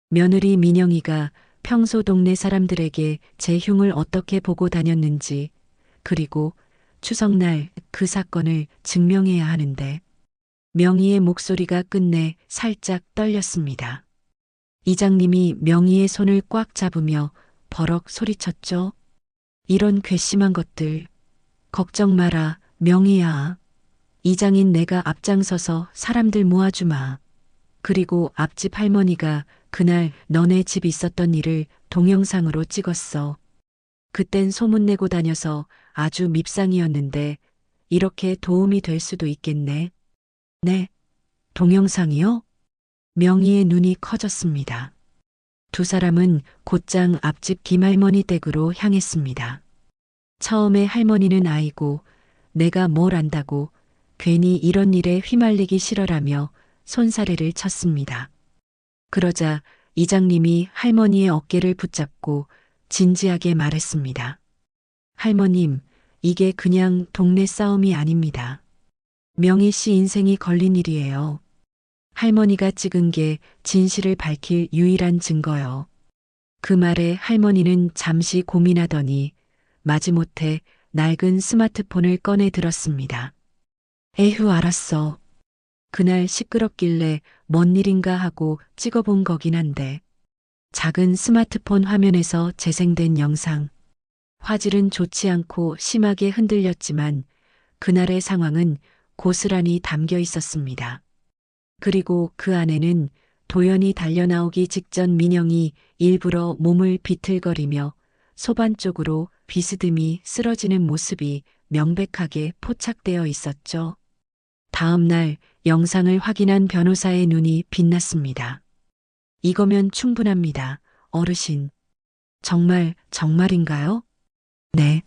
며느리 민영이가 평소 동네 사람들에게 제 흉을 어떻게 보고 다녔는지, 그리고 추석날 그 사건을 증명해야 하는데, 명희의 목소리가 끝내 살짝 떨렸습니다. 이장님이 명희의 손을 꽉 잡으며 버럭 소리쳤죠. 이런 괘씸한 것들. 걱정 마라, 명희야. 이장인 내가 앞장서서 사람들 모아주마. 그리고 앞집 할머니가 그날 너네 집 있었던 일을 동영상으로 찍었어. 그땐 소문내고 다녀서 아주 밉상이었는데 이렇게 도움이 될 수도 있겠네. 네, 동영상이요? 명희의 눈이 커졌습니다. 두 사람은 곧장 앞집 김할머니 댁으로 향했습니다. 처음에 할머니는 아이고 내가 뭘 안다고 괜히 이런 일에 휘말리기 싫어라며 손사래를 쳤습니다. 그러자 이장님이 할머니의 어깨를 붙잡고 진지하게 말했습니다. 할머님, 이게 그냥 동네 싸움이 아닙니다. 명희 씨 인생이 걸린 일이에요. 할머니가 찍은 게 진실을 밝힐 유일한 증거요. 그 말에 할머니는 잠시 고민하더니 마지못해 낡은 스마트폰을 꺼내 들었습니다. 에휴, 알았어. 그날 시끄럽길래 뭔 일인가 하고 찍어본 거긴 한데 작은 스마트폰 화면에서 재생된 영상. 화질은 좋지 않고 심하게 흔들렸지만 그날의 상황은 고스란히 담겨 있었습니다. 그리고 그 안에는 도연이 달려나오기 직전 민영이 일부러 몸을 비틀거리며 소반 쪽으로 비스듬히 쓰러지는 모습이 명백하게 포착되어 있었죠. 다음 날 영상을 확인한 변호사의 눈이 빛났습니다. 이거면 충분합니다. 어르신. 정말인가요? 네.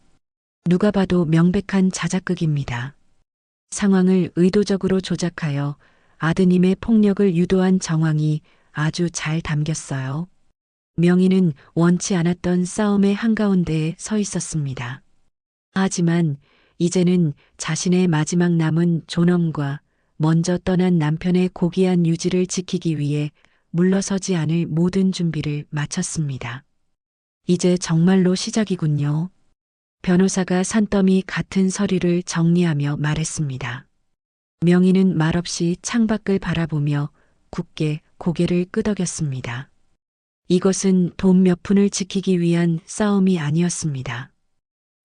누가 봐도 명백한 자작극입니다. 상황을 의도적으로 조작하여 아드님의 폭력을 유도한 정황이 아주 잘 담겼어요. 명희는 원치 않았던 싸움의 한가운데에 서 있었습니다. 하지만 이제는 자신의 마지막 남은 존엄과 먼저 떠난 남편의 고귀한 유지를 지키기 위해 물러서지 않을 모든 준비를 마쳤습니다. 이제 정말로 시작이군요. 변호사가 산더미 같은 서류를 정리하며 말했습니다. 명희는 말없이 창밖을 바라보며 굳게 고개를 끄덕였습니다. 이것은 돈 몇 푼을 지키기 위한 싸움이 아니었습니다.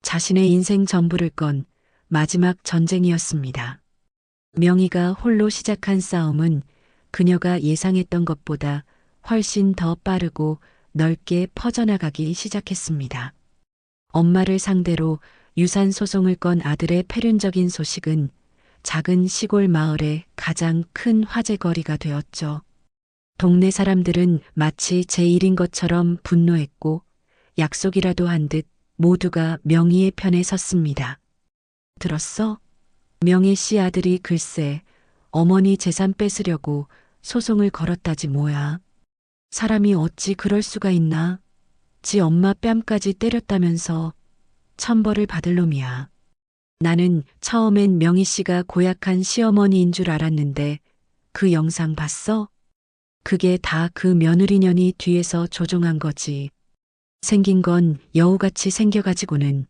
자신의 인생 전부를 건 마지막 전쟁이었습니다. 명희가 홀로 시작한 싸움은 그녀가 예상했던 것보다 훨씬 더 빠르고 넓게 퍼져나가기 시작했습니다. 엄마를 상대로 유산 소송을 건 아들의 폐륜적인 소식은 작은 시골 마을의 가장 큰 화제거리가 되었죠. 동네 사람들은 마치 제1인 것처럼 분노했고 약속이라도 한 듯 모두가 명희의 편에 섰습니다. 들었어? 명희 씨 아들이 글쎄 어머니 재산 뺏으려고 소송을 걸었다지 뭐야. 사람이 어찌 그럴 수가 있나. 지 엄마 뺨까지 때렸다면서 천벌을 받을 놈이야. 나는 처음엔 명희 씨가 고약한 시어머니인 줄 알았는데 그 영상 봤어? 그게 다 그 며느리년이 뒤에서 조종한 거지. 생긴 건 여우같이 생겨가지고는.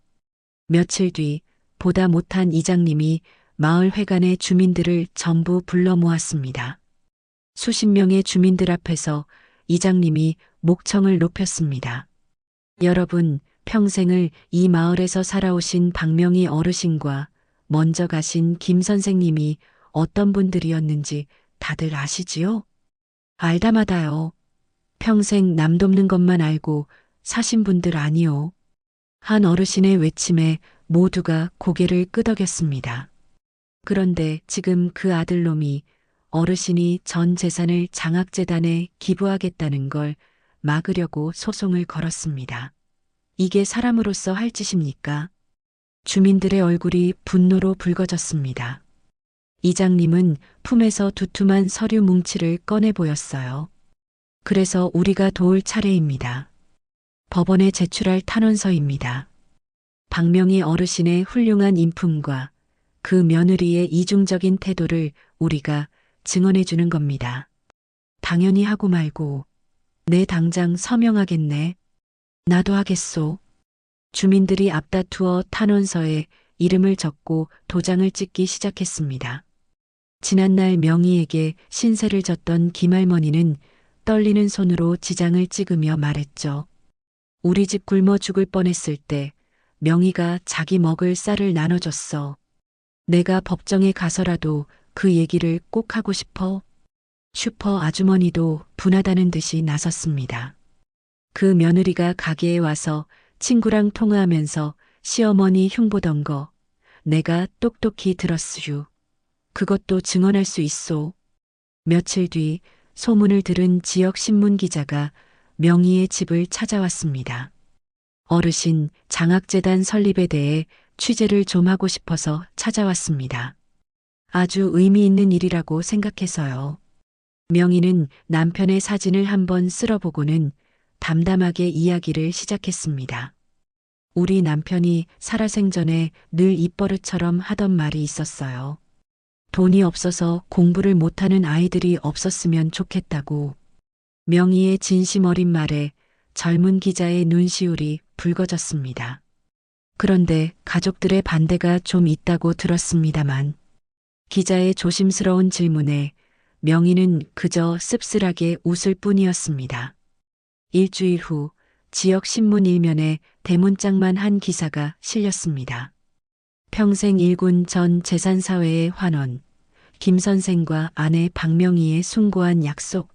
며칠 뒤 보다 못한 이장님이 마을 회관의 주민들을 전부 불러 모았습니다. 수십 명의 주민들 앞에서 이장님이 목청을 높였습니다. 여러분, 평생을 이 마을에서 살아오신 박명희 어르신과 먼저 가신 김 선생님이 어떤 분들이었는지 다들 아시지요? 알다마다요. 평생 남 돕는 것만 알고 사신 분들 아니요. 한 어르신의 외침에 모두가 고개를 끄덕였습니다. 그런데 지금 그 아들놈이 어르신이 전 재산을 장학재단에 기부하겠다는 걸 막으려고 소송을 걸었습니다. 이게 사람으로서 할 짓입니까? 주민들의 얼굴이 분노로 붉어졌습니다. 이장님은 품에서 두툼한 서류 뭉치를 꺼내 보였어요. 그래서 우리가 도울 차례입니다. 법원에 제출할 탄원서입니다. 박명희 어르신의 훌륭한 인품과 그 며느리의 이중적인 태도를 우리가 증언해 주는 겁니다. 당연히 하고 말고. 내 당장 서명하겠네. 나도 하겠소. 주민들이 앞다투어 탄원서에 이름을 적고 도장을 찍기 시작했습니다. 지난날 명희에게 신세를 졌던 김할머니는 떨리는 손으로 지장을 찍으며 말했죠. 우리 집 굶어 죽을 뻔했을 때 명희가 자기 먹을 쌀을 나눠줬어. 내가 법정에 가서라도 그 얘기를 꼭 하고 싶어. 슈퍼 아주머니도 분하다는 듯이 나섰습니다. 그 며느리가 가게에 와서 친구랑 통화하면서 시어머니 흉보던 거 내가 똑똑히 들었슈. 그것도 증언할 수 있소. 며칠 뒤 소문을 들은 지역 신문 기자가 명희의 집을 찾아왔습니다. 어르신 장학재단 설립에 대해 취재를 좀 하고 싶어서 찾아왔습니다. 아주 의미 있는 일이라고 생각해서요. 명희는 남편의 사진을 한번 쓸어보고는 담담하게 이야기를 시작했습니다. 우리 남편이 살아생전에 늘 입버릇처럼 하던 말이 있었어요. 돈이 없어서 공부를 못하는 아이들이 없었으면 좋겠다고. 명희의 진심 어린 말에 젊은 기자의 눈시울이 붉어졌습니다. 그런데 가족들의 반대가 좀 있다고 들었습니다만 기자의 조심스러운 질문에 명희는 그저 씁쓸하게 웃을 뿐이었습니다. 일주일 후 지역 신문 일면에 대문짝만 한 기사가 실렸습니다. 평생 일군 전 재산사회의 환원, 김 선생과 아내 박명희의 숭고한 약속.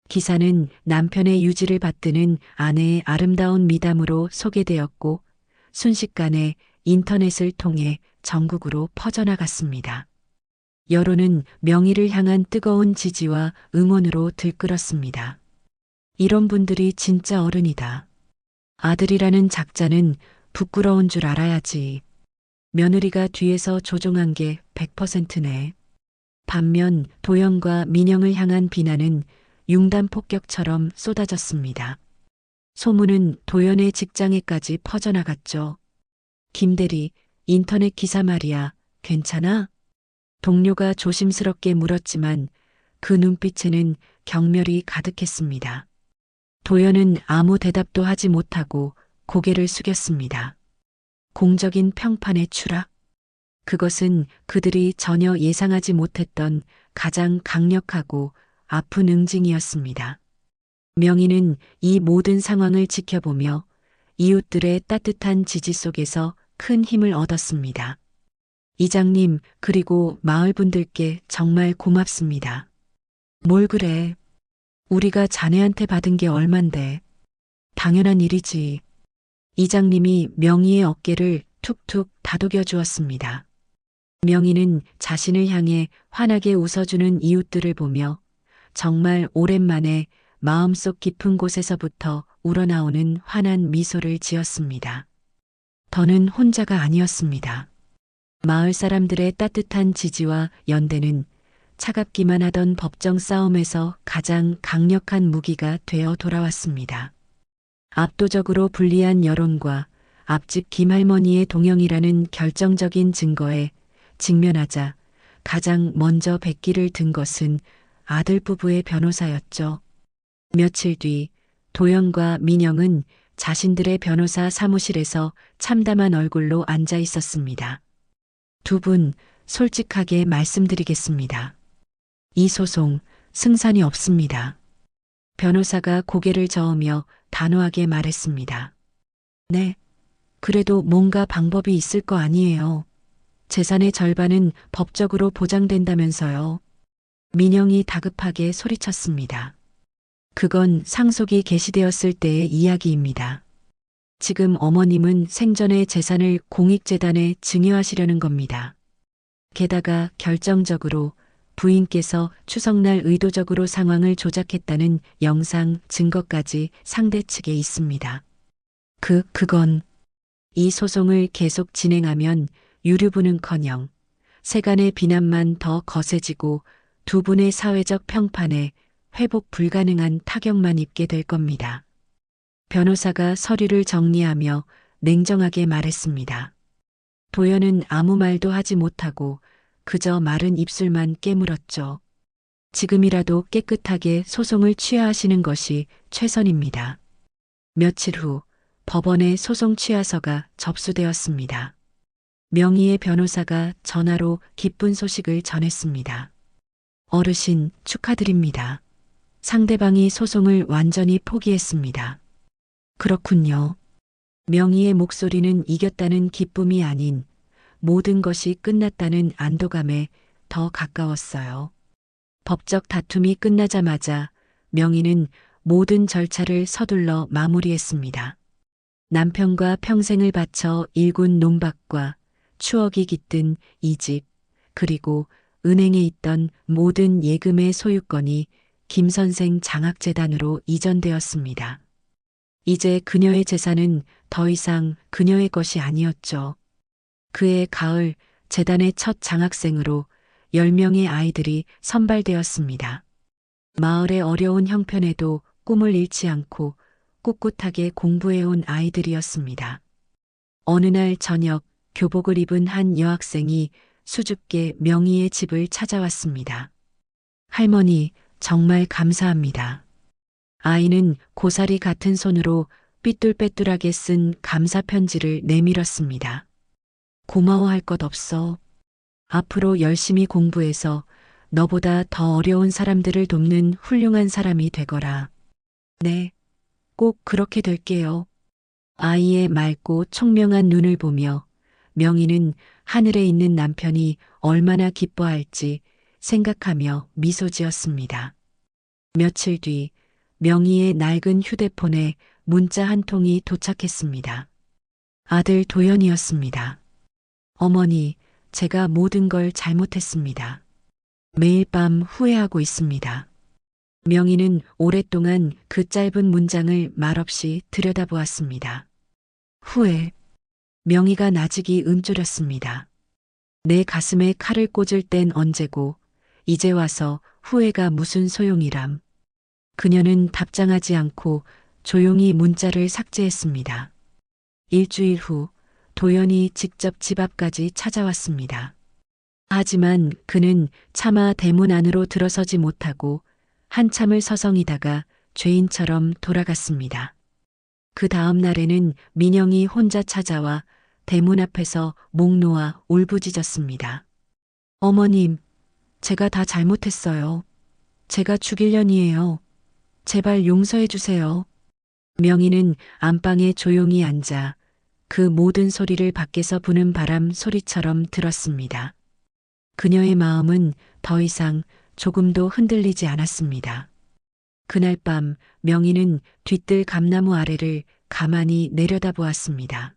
기사는 남편의 유지를 받드는 아내의 아름다운 미담으로 소개되었고 순식간에 인터넷을 통해 전국으로 퍼져나갔습니다. 여론은 명희를 향한 뜨거운 지지와 응원으로 들끓었습니다. 이런 분들이 진짜 어른이다. 아들이라는 작자는 부끄러운 줄 알아야지. 며느리가 뒤에서 조종한 게 100%네. 반면 도연과 민영을 향한 비난은 융단 폭격처럼 쏟아졌습니다. 소문은 도연의 직장에까지 퍼져나갔죠. 김대리, 인터넷 기사 말이야, 괜찮아? 동료가 조심스럽게 물었지만 그 눈빛에는 경멸이 가득했습니다. 도연은 아무 대답도 하지 못하고 고개를 숙였습니다. 공적인 평판의 추락? 그것은 그들이 전혀 예상하지 못했던 가장 강력하고 아픈 응징이었습니다. 명희는 이 모든 상황을 지켜보며 이웃들의 따뜻한 지지 속에서 큰 힘을 얻었습니다. 이장님, 그리고 마을 분들께 정말 고맙습니다. 뭘 그래? 우리가 자네한테 받은 게 얼만데. 당연한 일이지. 이장님이 명희의 어깨를 툭툭 다독여 주었습니다. 명희는 자신을 향해 환하게 웃어주는 이웃들을 보며 정말 오랜만에 마음속 깊은 곳에서부터 우러나오는 환한 미소를 지었습니다. 더는 혼자가 아니었습니다. 마을 사람들의 따뜻한 지지와 연대는 차갑기만 하던 법정 싸움에서 가장 강력한 무기가 되어 돌아왔습니다. 압도적으로 불리한 여론과 앞집 김할머니의 동영이라는 결정적인 증거에 직면하자 가장 먼저 백기를 든 것은 아들 부부의 변호사였죠. 며칠 뒤 도연과 민영은 자신들의 변호사 사무실에서 참담한 얼굴로 앉아 있었습니다. 두 분 솔직하게 말씀드리겠습니다. 이 소송 승산이 없습니다. 변호사가 고개를 저으며 단호하게 말했습니다. 네, 그래도 뭔가 방법이 있을 거 아니에요. 재산의 절반은 법적으로 보장된다면서요. 민영이 다급하게 소리쳤습니다. 그건 상속이 개시되었을 때의 이야기입니다. 지금 어머님은 생전의 재산을 공익재단에 증여하시려는 겁니다. 게다가 결정적으로 부인께서 추석날 의도적으로 상황을 조작했다는 영상 증거까지 상대 측에 있습니다. 그건 이 소송을 계속 진행하면 유류부는커녕 세간의 비난만 더 거세지고 두 분의 사회적 평판에 회복 불가능한 타격만 입게 될 겁니다. 변호사가 서류를 정리하며 냉정하게 말했습니다. 도연은 아무 말도 하지 못하고 그저 마른 입술만 깨물었죠. 지금이라도 깨끗하게 소송을 취하하시는 것이 최선입니다. 며칠 후 법원에 소송 취하서가 접수되었습니다. 명희의 변호사가 전화로 기쁜 소식을 전했습니다. 어르신 축하드립니다. 상대방이 소송을 완전히 포기했습니다. 그렇군요. 명희의 목소리는 이겼다는 기쁨이 아닌 모든 것이 끝났다는 안도감에 더 가까웠어요. 법적 다툼이 끝나자마자 명희는 모든 절차를 서둘러 마무리했습니다. 남편과 평생을 바쳐 일군 논밭과 추억이 깃든 이 집, 그리고 은행에 있던 모든 예금의 소유권이 김 선생 장학재단으로 이전되었습니다. 이제 그녀의 재산은 더 이상 그녀의 것이 아니었죠. 그해 가을 재단의 첫 장학생으로 10명의 아이들이 선발되었습니다. 마을의 어려운 형편에도 꿈을 잃지 않고 꿋꿋하게 공부해온 아이들이었습니다. 어느 날 저녁 교복을 입은 한 여학생이 수줍게 명희의 집을 찾아왔습니다. 할머니, 정말 감사합니다. 아이는 고사리 같은 손으로 삐뚤빼뚤하게 쓴 감사 편지를 내밀었습니다. 고마워할 것 없어. 앞으로 열심히 공부해서 너보다 더 어려운 사람들을 돕는 훌륭한 사람이 되거라. 네, 꼭 그렇게 될게요. 아이의 맑고 총명한 눈을 보며 명희는 하늘에 있는 남편이 얼마나 기뻐할지 생각하며 미소 지었습니다. 며칠 뒤 명희의 낡은 휴대폰에 문자 한 통이 도착했습니다. 아들 도연이었습니다. 어머니, 제가 모든 걸 잘못했습니다. 매일 밤 후회하고 있습니다. 명희는 오랫동안 그 짧은 문장을 말없이 들여다보았습니다. 후회. 명희가 나직이 움츠렸습니다. 내 가슴에 칼을 꽂을 땐 언제고 이제 와서 후회가 무슨 소용이람. 그녀는 답장하지 않고 조용히 문자를 삭제했습니다. 일주일 후 도연이 직접 집 앞까지 찾아왔습니다. 하지만 그는 차마 대문 안으로 들어서지 못하고 한참을 서성이다가 죄인처럼 돌아갔습니다. 그 다음 날에는 민영이 혼자 찾아와 대문 앞에서 목 놓아 울부짖었습니다. 어머님, 제가 다 잘못했어요. 제가 죽일년이에요. 제발 용서해 주세요. 명희는 안방에 조용히 앉아 그 모든 소리를 밖에서 부는 바람 소리처럼 들었습니다. 그녀의 마음은 더 이상 조금도 흔들리지 않았습니다. 그날 밤 명희는 뒤뜰 감나무 아래를 가만히 내려다보았습니다.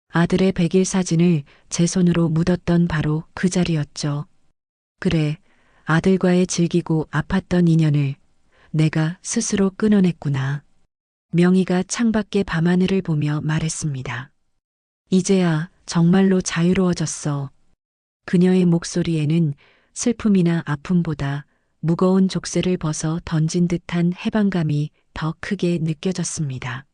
아들의 백일 사진을 제 손으로 묻었던 바로 그 자리였죠. 그래, 아들과의 즐기고 아팠던 인연을 내가 스스로 끊어냈구나. 명희가 창밖의 밤하늘을 보며 말했습니다. 이제야 정말로 자유로워졌어. 그녀의 목소리에는 슬픔이나 아픔보다 무거운 족쇄를 벗어 던진 듯한 해방감이 더 크게 느껴졌습니다.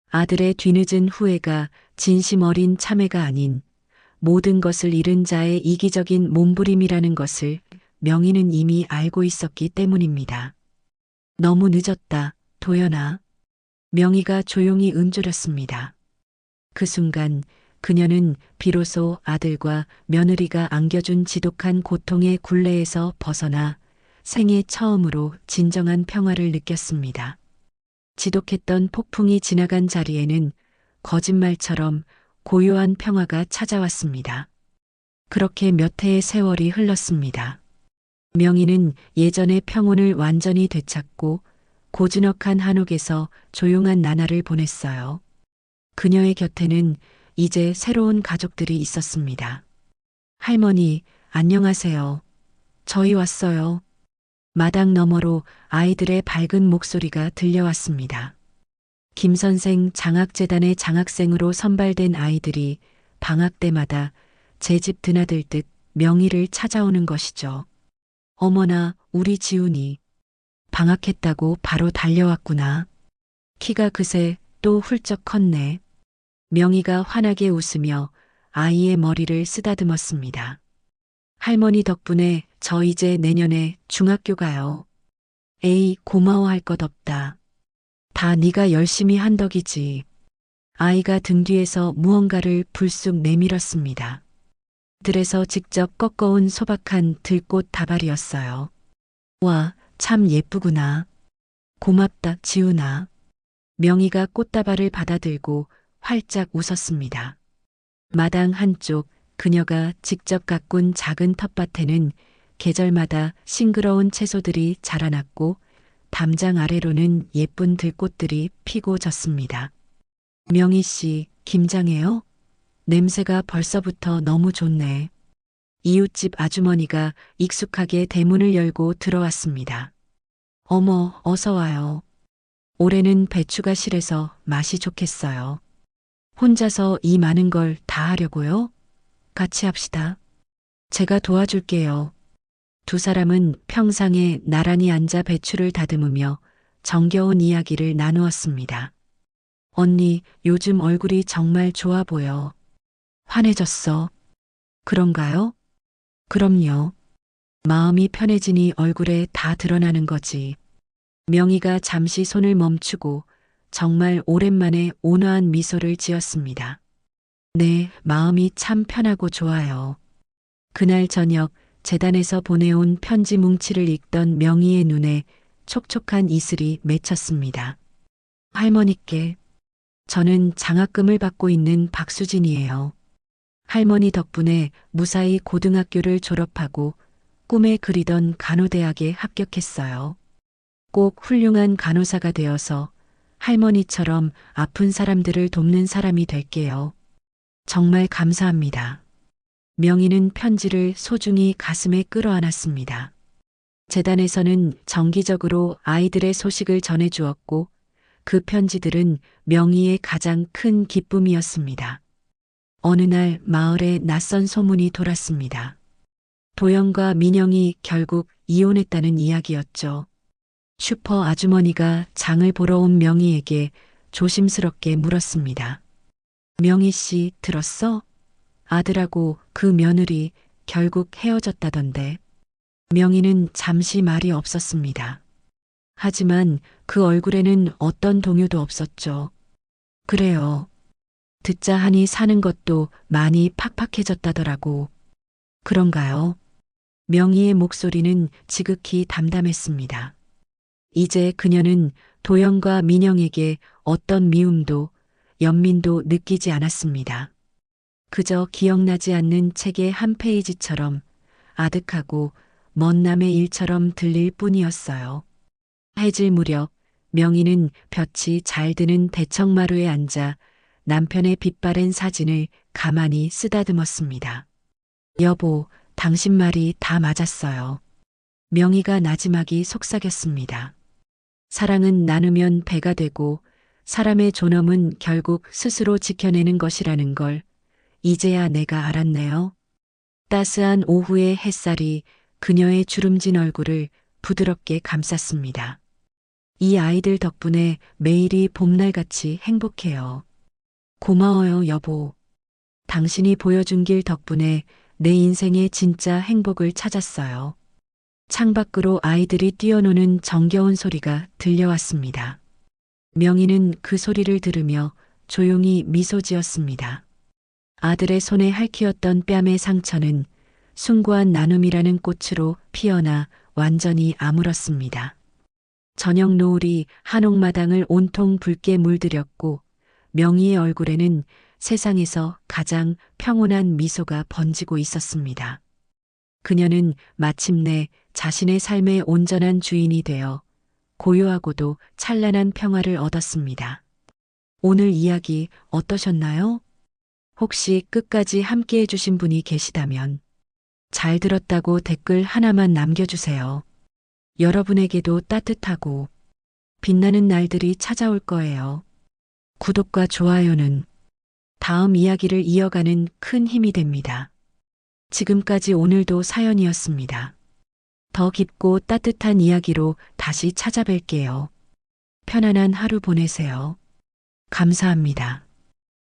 아들의 뒤늦은 후회가 진심 어린 참회가 아닌 모든 것을 잃은 자의 이기적인 몸부림이라는 것을 명희는 이미 알고 있었기 때문입니다. 너무 늦었다, 도연아. 명희가 조용히 움츠렸습니다. 그 순간 그녀는 비로소 아들과 며느리가 안겨준 지독한 고통의 굴레에서 벗어나 생애 처음으로 진정한 평화를 느꼈습니다. 지독했던 폭풍이 지나간 자리에는 거짓말처럼 고요한 평화가 찾아왔습니다. 그렇게 몇 해의 세월이 흘렀습니다. 명희는 예전의 평온을 완전히 되찾고 고즈넉한 한옥에서 조용한 나날을 보냈어요. 그녀의 곁에는 이제 새로운 가족들이 있었습니다. 할머니, 안녕하세요. 저희 왔어요. 마당 너머로 아이들의 밝은 목소리가 들려왔습니다. 김 선생 장학재단의 장학생으로 선발된 아이들이 방학 때마다 제 집 드나들듯 명희를 찾아오는 것이죠. 어머나, 우리 지훈이 방학했다고 바로 달려왔구나. 키가 그새 또 훌쩍 컸네. 명희가 환하게 웃으며 아이의 머리를 쓰다듬었습니다. 할머니 덕분에 저 이제 내년에 중학교 가요. 에이, 고마워할 것 없다. 다 네가 열심히 한 덕이지. 아이가 등 뒤에서 무언가를 불쑥 내밀었습니다. 들에서 직접 꺾어온 소박한 들꽃 다발이었어요. 와, 참 예쁘구나. 고맙다, 지훈아. 명희가 꽃다발을 받아들고 활짝 웃었습니다. 마당 한쪽 그녀가 직접 가꾼 작은 텃밭에는 계절마다 싱그러운 채소들이 자라났고 담장 아래로는 예쁜 들꽃들이 피고 졌습니다. 명희 씨, 김장해요? 냄새가 벌써부터 너무 좋네. 이웃집 아주머니가 익숙하게 대문을 열고 들어왔습니다. 어머, 어서 와요. 올해는 배추가 실해서 맛이 좋겠어요. 혼자서 이 많은 걸 다 하려고요? 같이 합시다. 제가 도와줄게요. 두 사람은 평상에 나란히 앉아 배추를 다듬으며 정겨운 이야기를 나누었습니다. 언니, 요즘 얼굴이 정말 좋아 보여. 환해졌어. 그런가요? 그럼요. 마음이 편해지니 얼굴에 다 드러나는 거지. 명희가 잠시 손을 멈추고 정말 오랜만에 온화한 미소를 지었습니다. 네, 마음이 참 편하고 좋아요. 그날 저녁 재단에서 보내온 편지 뭉치를 읽던 명희의 눈에 촉촉한 이슬이 맺혔습니다. 할머니께 저는 장학금을 받고 있는 박수진이에요. 할머니 덕분에 무사히 고등학교를 졸업하고 꿈에 그리던 간호대학에 합격했어요. 꼭 훌륭한 간호사가 되어서 할머니처럼 아픈 사람들을 돕는 사람이 될게요. 정말 감사합니다. 명희는 편지를 소중히 가슴에 끌어안았습니다. 재단에서는 정기적으로 아이들의 소식을 전해주었고 그 편지들은 명희의 가장 큰 기쁨이었습니다. 어느 날 마을에 낯선 소문이 돌았습니다. 도영과 민영이 결국 이혼했다는 이야기였죠. 슈퍼 아주머니가 장을 보러 온 명희에게 조심스럽게 물었습니다. 명희 씨 들었어? 아들하고 그 며느리 결국 헤어졌다던데. 명희는 잠시 말이 없었습니다. 하지만 그 얼굴에는 어떤 동요도 없었죠. 그래요. 듣자 하니 사는 것도 많이 팍팍해졌다더라고. 그런가요? 명희의 목소리는 지극히 담담했습니다. 이제 그녀는 도영과 민영에게 어떤 미움도 연민도 느끼지 않았습니다. 그저 기억나지 않는 책의 한 페이지처럼 아득하고 먼 남의 일처럼 들릴 뿐이었어요. 해질 무렵 명희는 볕이 잘 드는 대청마루에 앉아 남편의 빛바랜 사진을 가만히 쓰다듬었습니다. 여보, 당신 말이 다 맞았어요. 명희가 나지막이 속삭였습니다. 사랑은 나누면 배가 되고 사람의 존엄은 결국 스스로 지켜내는 것이라는 걸 이제야 내가 알았네요. 따스한 오후의 햇살이 그녀의 주름진 얼굴을 부드럽게 감쌌습니다. 이 아이들 덕분에 매일이 봄날같이 행복해요. 고마워요, 여보. 당신이 보여준 길 덕분에 내 인생의 진짜 행복을 찾았어요. 창밖으로 아이들이 뛰어노는 정겨운 소리가 들려왔습니다. 명희는 그 소리를 들으며 조용히 미소 지었습니다. 아들의 손에 핥히었던 뺨의 상처는 숭고한 나눔이라는 꽃으로 피어나 완전히 아물었습니다. 저녁 노을이 한옥마당을 온통 붉게 물들였고 명희의 얼굴에는 세상에서 가장 평온한 미소가 번지고 있었습니다. 그녀는 마침내 자신의 삶의 온전한 주인이 되어 고요하고도 찬란한 평화를 얻었습니다. 오늘 이야기 어떠셨나요? 혹시 끝까지 함께 해주신 분이 계시다면 잘 들었다고 댓글 하나만 남겨주세요. 여러분에게도 따뜻하고 빛나는 날들이 찾아올 거예요. 구독과 좋아요는 다음 이야기를 이어가는 큰 힘이 됩니다. 지금까지 오늘도 사연이었습니다. 더 깊고 따뜻한 이야기로 다시 찾아뵐게요. 편안한 하루 보내세요. 감사합니다.